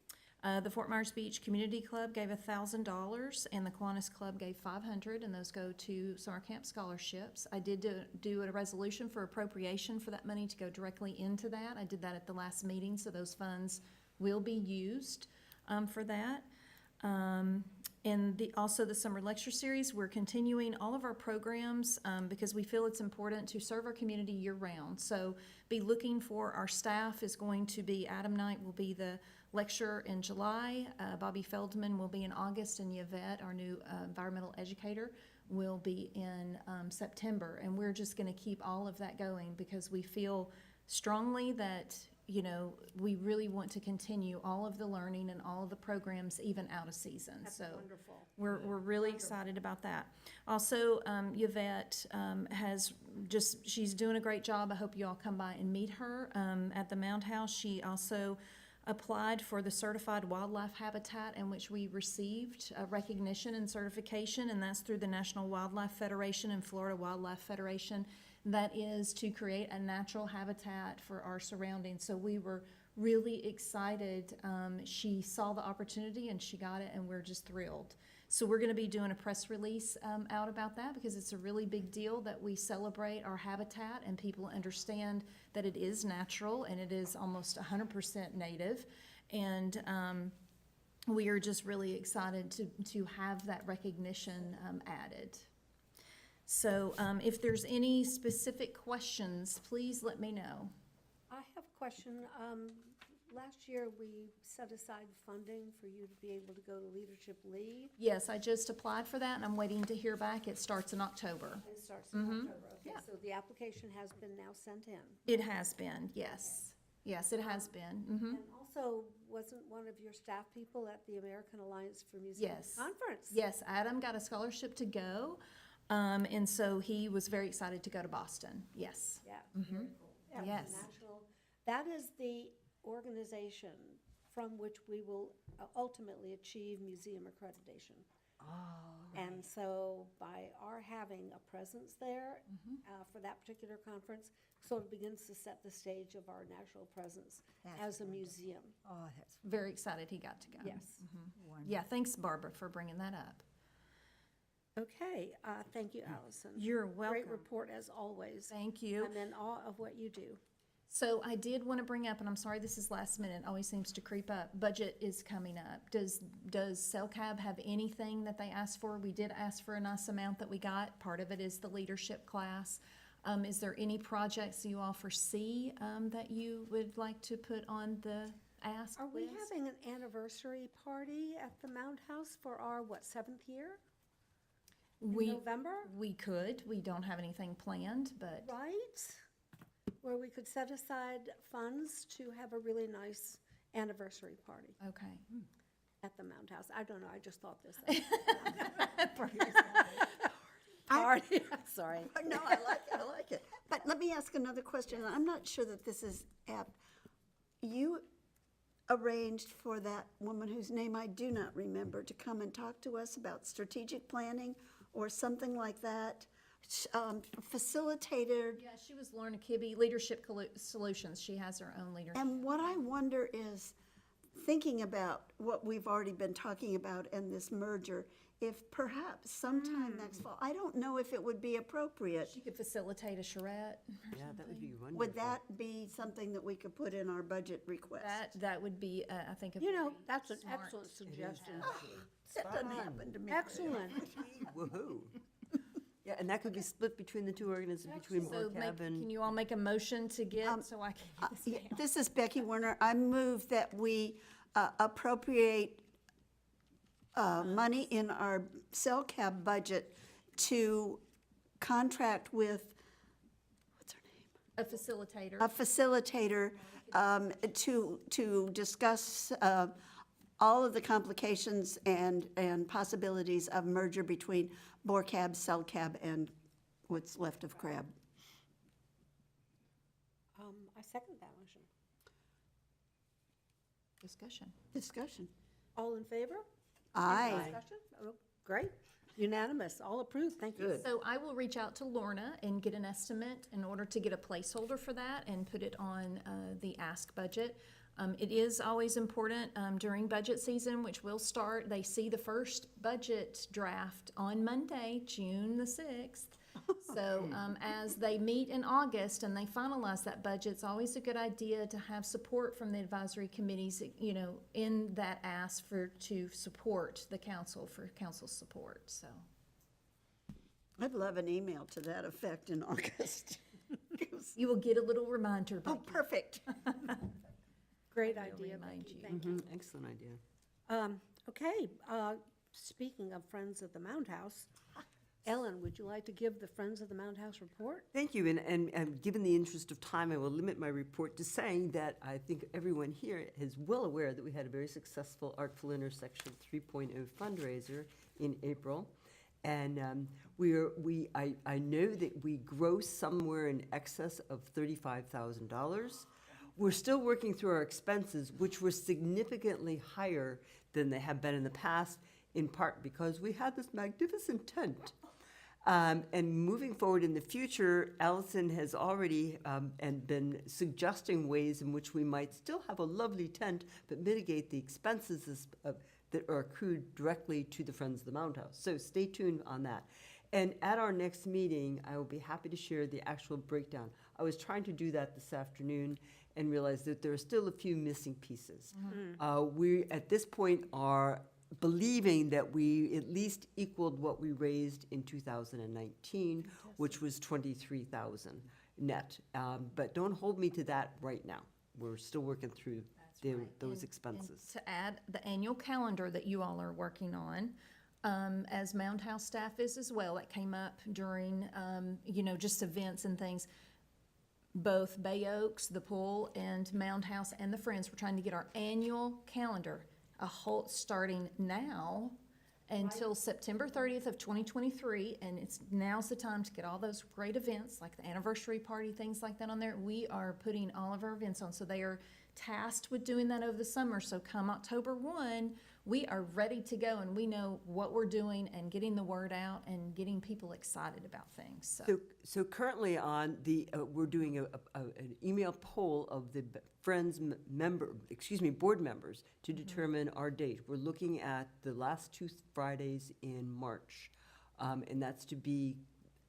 The Fort Myers Beach Community Club gave $1,000, and the Kiwanis Club gave $500, and those go to summer camp scholarships. I did do a resolution for appropriation for that money to go directly into that. I did that at the last meeting, so those funds will be used for that. And also the summer lecture series, we're continuing all of our programs because we feel it's important to serve our community year-round. So be looking for, our staff is going to be, Adam Knight will be the lecturer in July, Bobby Feldman will be in August, and Yvette, our new environmental educator, will be in September. And we're just going to keep all of that going because we feel strongly that we really want to continue all of the learning and all of the programs even out of season. That's So wonderful. we're really excited about that. Also, Yvette she's doing a great job. I hope you all come by and meet her at the Mound House. She also applied for the Certified Wildlife Habitat, in which we received recognition and certification, and that's through the National Wildlife Federation and Florida Wildlife Federation. That is to create a natural habitat for our surroundings. So we were really excited. She saw the opportunity and she got it, and we're just thrilled. So we're going to be doing a press release out about that, because it's a really big deal that we celebrate our habitat and people understand that it is natural and it is almost 100% native. And we are just really excited to have that recognition added. So if there's any specific questions, please let me know. I have a question. Last year, we set aside funding for you to be able to go to Leadership League. Yes, I just applied for that, and I'm waiting to hear back. It starts in October. It starts in October. Okay, Yeah. so the application has been now sent in. It has been, yes. Yes, it has been. And also, wasn't one of your staff people at the American Alliance for Museums Yes. Conference? Yes, Adam got a scholarship to go, and so he was very excited to go to Boston. Yes. Yeah. Very cool. That was Yes. natural. That is the organization from which we will ultimately achieve museum accreditation. And so by our having a presence there for that particular conference, sort of begins to set the stage of our national presence as a museum. Oh, that's Very excited he got to go. Yes. wonderful. Yeah, thanks, Barbara, for bringing that up. Okay, thank you, Allison. You're Great welcome. report as always. Thank you. And in awe of what you do. So I did want to bring up, and I'm sorry this is last minute, always seems to creep up, budget is coming up. Does CELCAB have anything that they asked for? We did ask for a nice amount that we got. Part of it is the leadership class. Is there any projects you all foresee that you would like to put on the ask Are we list? having an anniversary party at the Mound House for our, 7th year? In November? We could. We don't have anything planned, but Right? Where we could set aside funds to have a really nice anniversary party okay. at the Mound House. I don't know, I just thought this. Party, sorry. No, I like it. But let me ask another question, and I'm not sure that this is apt. You arranged for that woman whose name I do not remember to come and talk to us about strategic planning or something like that? Facilitator. Yeah, she was Lorna Kibbe, Leadership Solutions. She has her own leadership. And what I wonder is, thinking about what we've already been talking about and this merger, if perhaps sometime next fall, I don't know if it would be appropriate. She could facilitate a charrette. Yeah, that would be wonderful. Would that be something that we could put in our budget request? That would be, I think, a You know, very that's an smart- excellent suggestion. That doesn't happen to me. Excellent. Woohoo. Yeah, and that could be split between the two organizations, between So ORCAB and. can you all make a motion to get, so I can get this Yeah, down? This is Becky Werner. I move that we appropriate money in our CELCAB budget to contract with, what's her name? A facilitator. A facilitator to discuss all of the complications and possibilities of merger between BORCAB, CELCAB, and what's left of CRAB. I second that motion. Discussion. Discussion. All in favor? Aye. Discussion? Oh, great. Unanimous, all approved, thank you. So I will reach out to Lorna and get an estimate in order to get a placeholder for that and put it on the ask budget. It is always important during budget season, which will start, they see the first budget draft on Monday, June the 6th. So as they meet in August and they finalize that budget, it's always a good idea to have support from the advisory committees, you know, in that ask to support the council, for council support, so. I'd love an email to that effect in August. You will get a little reminder, Oh, Becky. perfect. Great We'll idea, remind Becky, you. thank you. Excellent idea. Okay, speaking of Friends of the Mound House, Ellen, would you like to give the Friends of the Mound House report? Thank you, and given the interest of time, I will limit my report to saying that I think everyone here is well aware that we had a very successful Artful Intersection 3.0 fundraiser in April. And I know that we grossed somewhere in excess of $35,000. We're still working through our expenses, which were significantly higher than they have been in the past, in part because we had this magnificent tent. And moving forward in the future, Allison has already and been suggesting ways in which we might still have a lovely tent, but mitigate the expenses that are accrued directly to the Friends of the Mound House. So stay tuned on that. And at our next meeting, I will be happy to share the actual breakdown. I was trying to do that this afternoon and realized that there are still a few missing pieces. We, at this point, are believing that we at least equaled what we raised in 2019, which was 23,000 net. But don't hold me to that right now. We're still working through those expenses. To add, the annual calendar that you all are working on, as Mound House staff is as well, it came up during, you know, just events and things. Both Bay Oaks, the pool, and Mound House and the Friends, we're trying to get our annual calendar, starting now until September 30th of 2023, and now's the time to get all those great events, like the anniversary party, things like that on there. We are putting all of our events on, so they are tasked with doing that over the summer, so come October 1, we are ready to go and we know what we're doing and getting the word out and getting people excited about things, so. So currently on we're doing an email poll of the board members to determine our date. We're looking at the last 2 Fridays in March. And that's to be,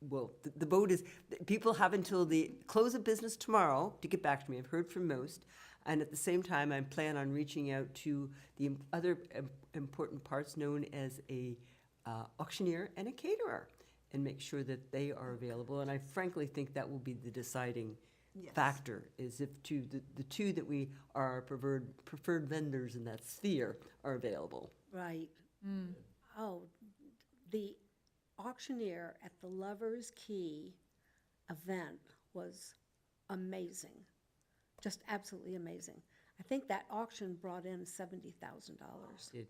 well, the vote is, people have until the close of business tomorrow to get back to me. I've heard from most. And at the same time, I plan on reaching out to the other important parts known as a auctioneer and a caterer and make sure that they are available. And I frankly think that will be the deciding factor, is if the two that we are preferred vendors in that sphere are available. Right. Oh, the auctioneer at the Lover's Key event was amazing, just absolutely amazing. I think that auction brought in $70,000. Did.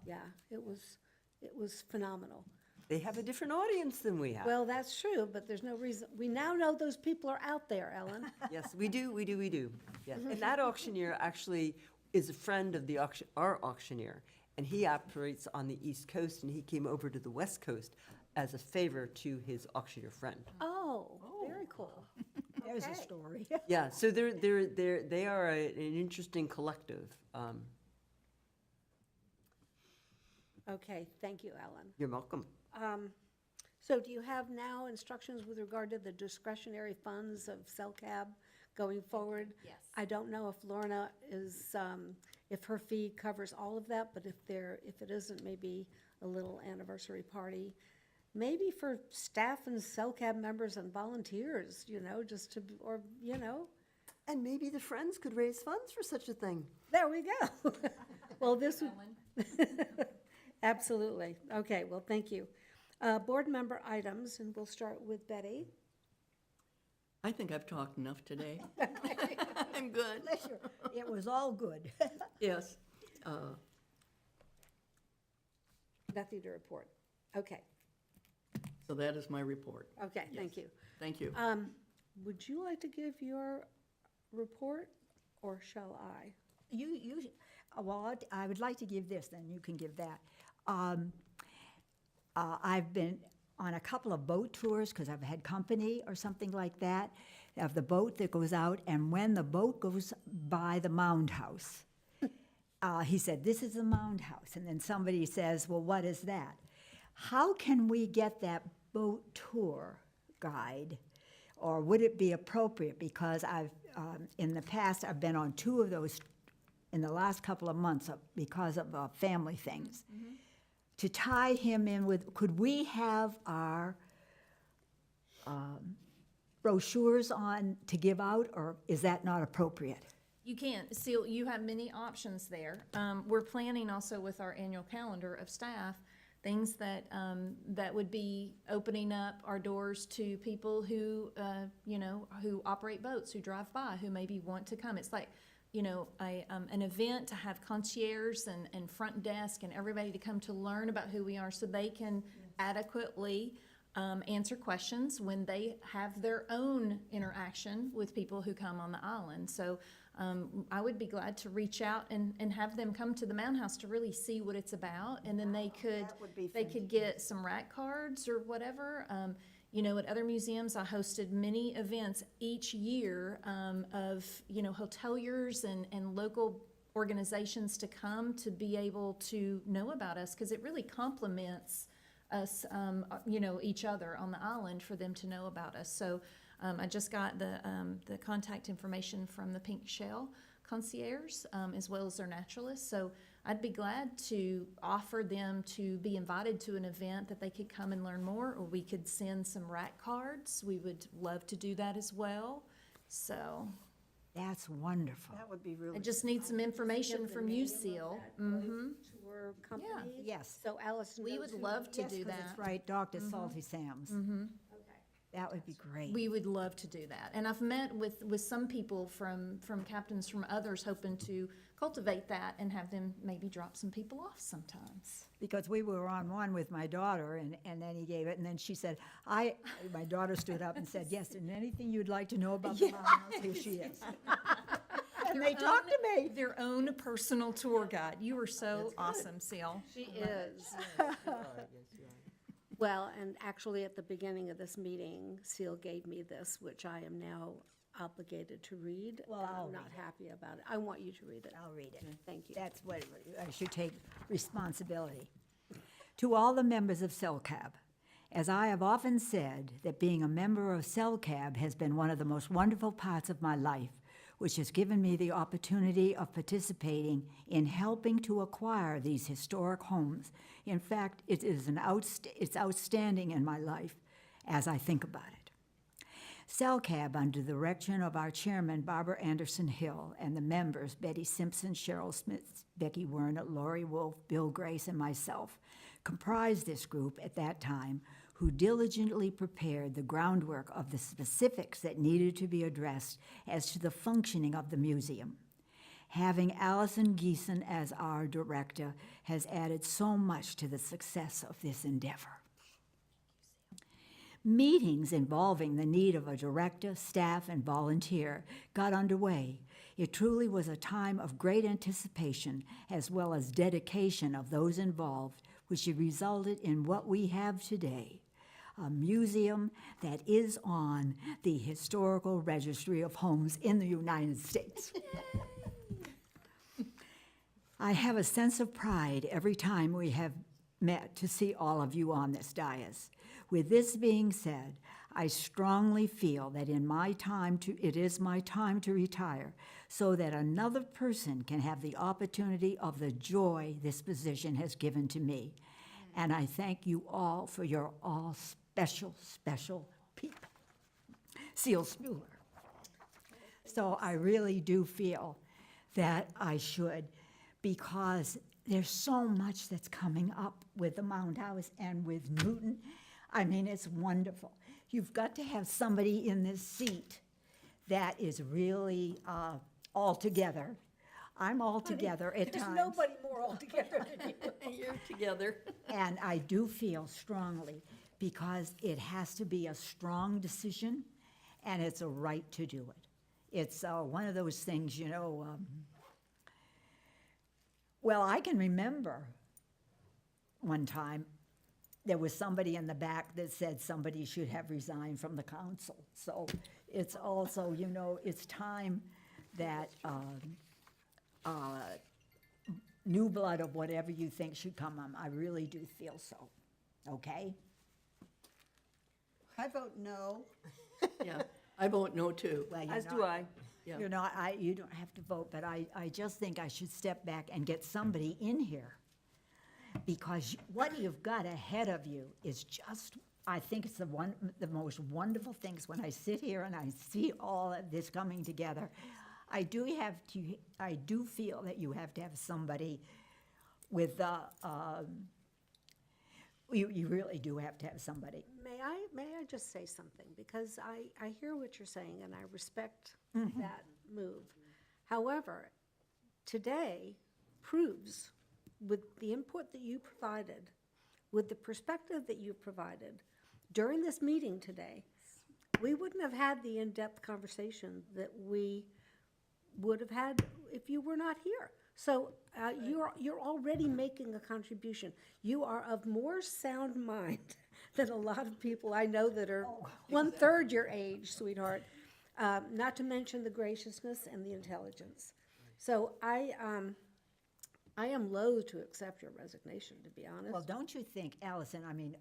Yeah, it was phenomenal. They have a different audience than we have. Well, that's true, but there's no reason, we now know those people are out there, Ellen. Yes, we do. Yes. And that auctioneer actually is a friend of our auctioneer, and he operates on the East Coast, and he came over to the West Coast as a favor to his auctioneer friend. Oh, very cool. There's a Okay. story. Yeah, so they are an interesting collective. Okay, thank you, Ellen. You're welcome. So do you have now instructions with regard to the discretionary funds of CELCAB going forward? Yes. I don't know if Lorna is, if her fee covers all of that, but if it isn't, maybe a little anniversary party. Maybe for staff and CELCAB members and volunteers, just to, or. And maybe the Friends could raise funds for such a thing. There we go. Well, this would. Absolutely. Okay, well, thank you. Board member items, and we'll start with Betty. I think I've talked enough today. I'm good. It was all good. Yes. Nothing to report. Okay, So that is my report. okay, thank you. Thank you. Would you like to give your report, or shall I? Well, I would like to give this, then you can give that. I've been on a couple of boat tours, because I've had company or something like that, of the boat that goes out, and when the boat goes by the Mound House, he said, "This is the Mound House," and then somebody says, "Well, what is that?" How can we get that boat tour guide, or would it be appropriate, because in the past, I've been on 2 of those in the last couple of months because of family things. To tie him in with, could we have our brochures on to give out, or is that not appropriate? You can, Seal, you have many options there. We're planning also with our annual calendar of staff, things that, that would be opening up our doors to people who, who operate boats, who drive by, who maybe want to come. It's like, an event to have concierge and front desk and everybody to come to learn about who we are so they can adequately answer questions when they have their own interaction with people who come on the island. So I would be glad to reach out and have them come to the Mound House to really see what it's about, and then they could get some rack cards or whatever. At other museums, I hosted many events each year of, hoteliers and local organizations to come to be able to know about us, because it really complements us, each other on the island for them to know about us. So I just got the contact information from the Pink Shell concierge, as well as their naturalists. So I'd be glad to offer them to be invited to an event that they could come and learn more, or we could send some rack cards. We would love to do that as well. So That's wonderful. That would be really. I just need some information from you, Seal. Tour company? Yes. So Allison We knows would who- love to Yes, do 'cause that. it's right, Dr. Salty Sam's. Okay. That would be great. We would love to do that. And I've met with some people from captains from others, hoping to cultivate that and have them maybe drop some people off sometimes. Because we were on one with my daughter, and then he gave it, and then she said, my daughter stood up and said, "Yes, and anything you'd like to know about the Mound House, here she is." and they talk to me. Their own personal tour guide. You are so awesome, Seal. She is. Well, and actually, at the beginning of this meeting, Seal gave me this, which I am now obligated to read. Well, and I'll I'm not read it. happy about it. I want you to read it. I'll read it. Thank you. That's what, I should take responsibility. To all the members of CELCAB, as I have often said, that being a member of CELCAB has been one of the most wonderful parts of my life, which has given me the opportunity of participating in helping to acquire these historic homes. In fact, it's outstanding in my life as I think about it. CELCAB, under the direction of our chairman, Barbara Anderson Hill, and the members, Betty Simpson, Cheryl Smith, Becky Werner, Lori Wolf, Bill Grace, and myself, comprised this group at that time, who diligently prepared the groundwork of the specifics that needed to be addressed as to the functioning of the museum. Having Allison Geeson as our director has added so much to the success of this endeavor. Meetings involving the need of a director, staff, and volunteer got underway. It truly was a time of great anticipation as well as dedication of those involved, which resulted in what we have today, a museum that is on the Historical Registry of Homes in the United States. I have a sense of pride every time we have met to see all of you on this dais. With this being said, I strongly feel that it is my time to retire so that another person can have the opportunity of the joy this position has given to me. And I thank you all for your all special, special people. Seal Smuler. So I really do feel that I should, because there's so much that's coming up with the Mound House and with Newton. I mean, it's wonderful. You've got to have somebody in this seat that is really all together. I'm all together at times. There's nobody more altogether than you. You're together. And I do feel strongly, because it has to be a strong decision, and it's a right to do it. It's one of those things, you know, well, I can remember one time, there was somebody in the back that said somebody should have resigned from the council. So it's also, you know, it's time that new blood of whatever you think should come on. I really do feel so, okay? I vote no. Yeah, I vote no too. Well, As do I. Yeah. You know, you don't have to vote, but I just think I should step back and get somebody in here. Because what you've got ahead of you is just, I think it's the most wonderful things when I sit here and I see all of this coming together. I do feel that you have to have somebody with the, you really do have to have somebody. May I just say something? Because I hear what you're saying, and I respect that move. However, today proves, with the input that you provided, with the perspective that you provided during this meeting today, we wouldn't have had the in-depth conversation that we would have had if you were not here. So you're already making a contribution. You are of more sound mind than a lot of people I know that are one-third your age, sweetheart, not to mention the graciousness and the intelligence. So I am loath to accept your resignation, to be honest. Well, don't you think, Allison, I mean,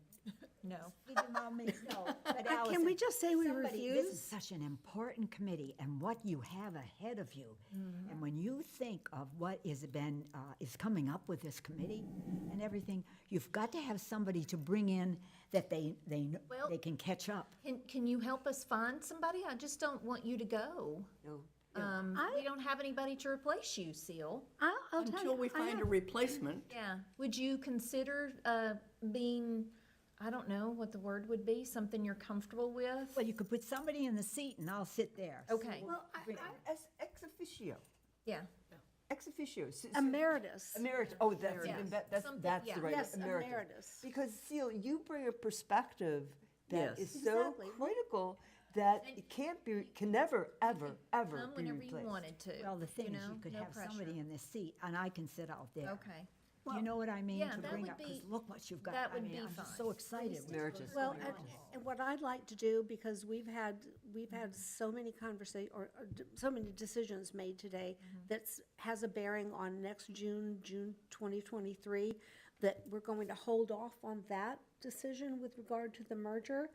no. No, but Can Allison, we just say we This refuse? is such an important committee, and what you have ahead of you. And when you think of what is coming up with this committee and everything, you've got to have somebody to bring in that they Well- can catch up. Can you help us find somebody? I just don't want you to go. No. We don't have anybody to replace you, Seal. I'll tell Until you, we I find a have- replacement. Yeah. Would you consider being, I don't know what the word would be, something you're comfortable with? Well, you could put somebody in the seat and I'll sit there. Okay, Well, As ex officio. yeah. Ex officio. emeritus. Emeritus, oh, that's, Yeah. even that's Something- that's yeah. the right Yes, word, emeritus. Because, Seal, you bring a perspective that Yes. is so Exactly. critical that it can't be, can never, ever, ever Come be whenever you replaced. wanted to. Well, the thing is, know, you could no have pressure. somebody in this seat, and I can sit out there. Okay. You know what I mean? Yeah, To that bring would up, 'cause be- look what you've got. that I would mean, be I'm just fine. so excited. with Emeritus. what's Well, going on. and what I'd like to do, because we've had so many so many decisions made today that's, has a bearing on next June 2023, that we're going to hold off on that decision with regard to the merger.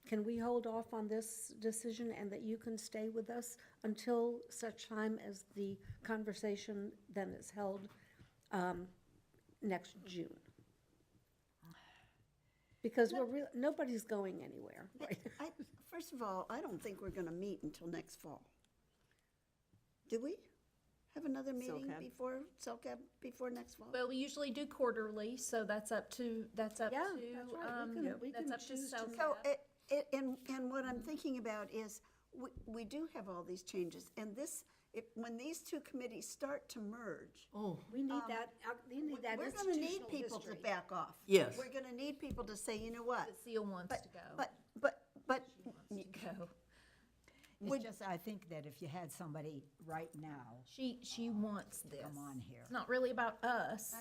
Can we hold off on this decision and that you can stay with us until such time as the conversation then is held next June? Because nobody's going anywhere, right? First of all, I don't think we're gonna meet until next fall. Do we have another meeting CELCAB? before CELCAB, before next fall? Well, we usually do quarterly, so that's up to, Yeah, that's right. We that's can up to choose to CELCAB. So, and what I'm thinking about is, we do have all these changes, and this, when these two committees start to merge, Oh, We need that, we need that we're gonna need institutional people to history. back off. Yes. We're gonna need people to say, you know what? The seal wants But, to go. but, Go. It's just, I think that if you had somebody right now She wants this. come on here. It's not really about us.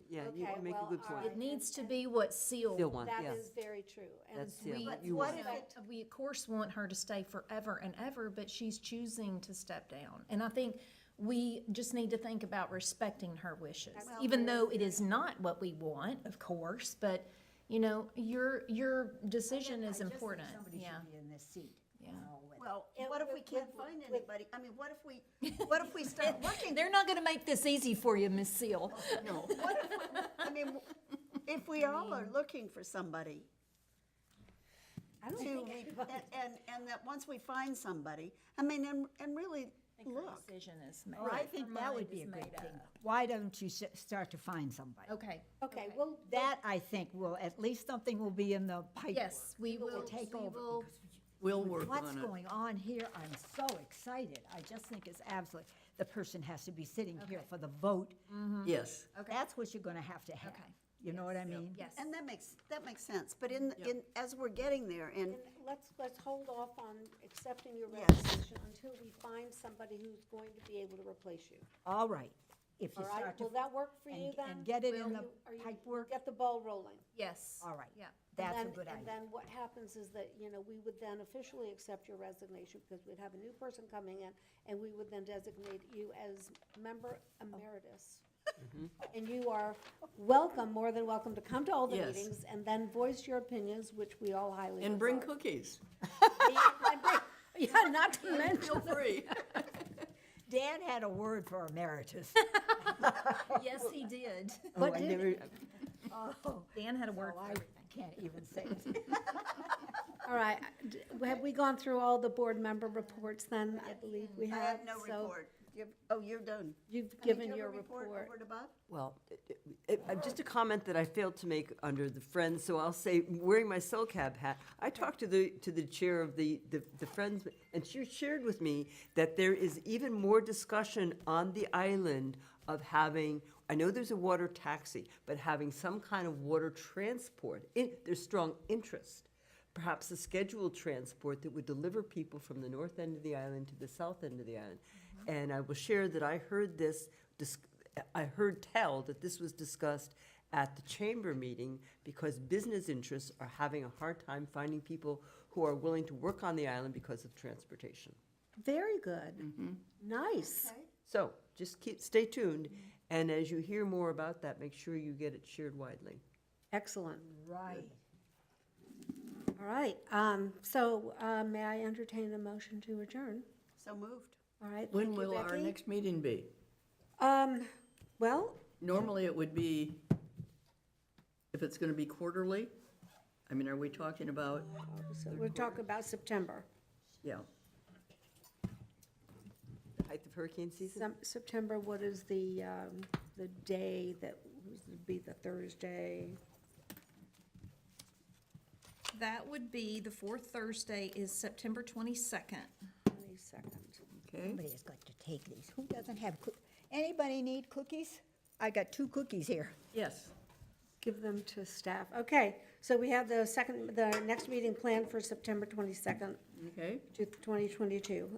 Yeah, you Okay, make a well, good all point. It needs to be what seal. Still one, That yeah. is very true. And That's seal. We, What you what want. if we of course want her to stay forever and ever, but she's choosing to step down. And I think we just need to think about respecting her wishes, even though it is not what we want, of course, but, you know, your decision is important, Somebody yeah. should be in this seat. Yeah. you know, with- Well, And what if we with- can't with- find with- anybody? I mean, what if we start looking? They're not gonna make this easy for you, Miss Seal. No. I mean, if we all are looking for somebody I don't to, think and that once we find somebody, I mean, and really look. Decision is made. Well, I Her think that would mind be is a good made thing. up. Why don't you start to find somebody? Okay. Okay, well, That, I think, will, at least something will be in the pipeline. Yes, we People will, take we over. will, because we'll work What's on it. going on here, I'm so excited. I just think it's absolutely, the person has to be sitting here for the vote. Yes. That's what you're gonna have to have. Okay. You know what I mean? yes. And that makes sense, but as we're getting there, and and let's hold off on accepting your Yes. resignation until we find somebody who's going to be able to replace you. All right. If you All right, start to, will that work for you and then? and get it in Will the you- are you- pipe work, Get the ball rolling. Yes. all right. Yeah. That's a And then- good And idea. then what happens is that, you know, we would then officially accept your resignation because we'd have a new person coming in, and we would then designate you as member emeritus. And you are welcome, more than welcome, to come to all the Yes. meetings and then voice your opinions, which we all highly And bring regard. cookies. Yeah, not to mention. Feel free. Dan had a word for emeritus. Yes, he did. What I did never, Oh, Dan had a word so for I everything. can't even say it. All right, have we gone through all the board member reports then? I believe we I have. have no So report. Oh, you're done. You've I mean, do given you your have a report. Over to Bob? well, just a comment that I failed to make under the Friends, so I'll say, wearing my CELCAB hat, I talked to the chair of the Friends, and she shared with me that there is even more discussion on the island of having, I know there's a water taxi, but having some kind of water transport. There's strong interest. Perhaps a scheduled transport that would deliver people from the north end of the island to the south end of the island. And I will share that I heard tell that this was discussed at the chamber meeting because business interests are having a hard time finding people who are willing to work on the island because of transportation. Very good. Nice. So just stay tuned, and as you hear more about that, make sure you get it shared widely. Excellent. Right. All right, so may I entertain a motion to adjourn? So moved. All right, When thank you, will our Becky. next meeting be? Well, Normally, it would be, if it's gonna be quarterly, I mean, are we talking about, so we're talking about September. yeah, The height of hurricane season? September, what is the day that would be the Thursday? That would be, the fourth Thursday is September 22nd. 22nd. okay? Somebody's got to take these. Who doesn't have anybody need cookies? I got 2 cookies here. Yes. give them to staff. Okay, so we have the next meeting planned for September 22nd Okay? to 2022.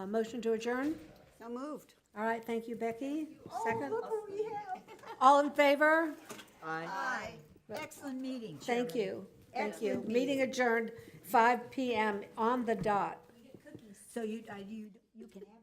Motion to adjourn? So moved. All right, thank you, Becky. Second? All in favor? Aye. Excellent meeting, Thank you. Thank you. Excellent Meeting adjourned, 5 PM on the dot. So you can have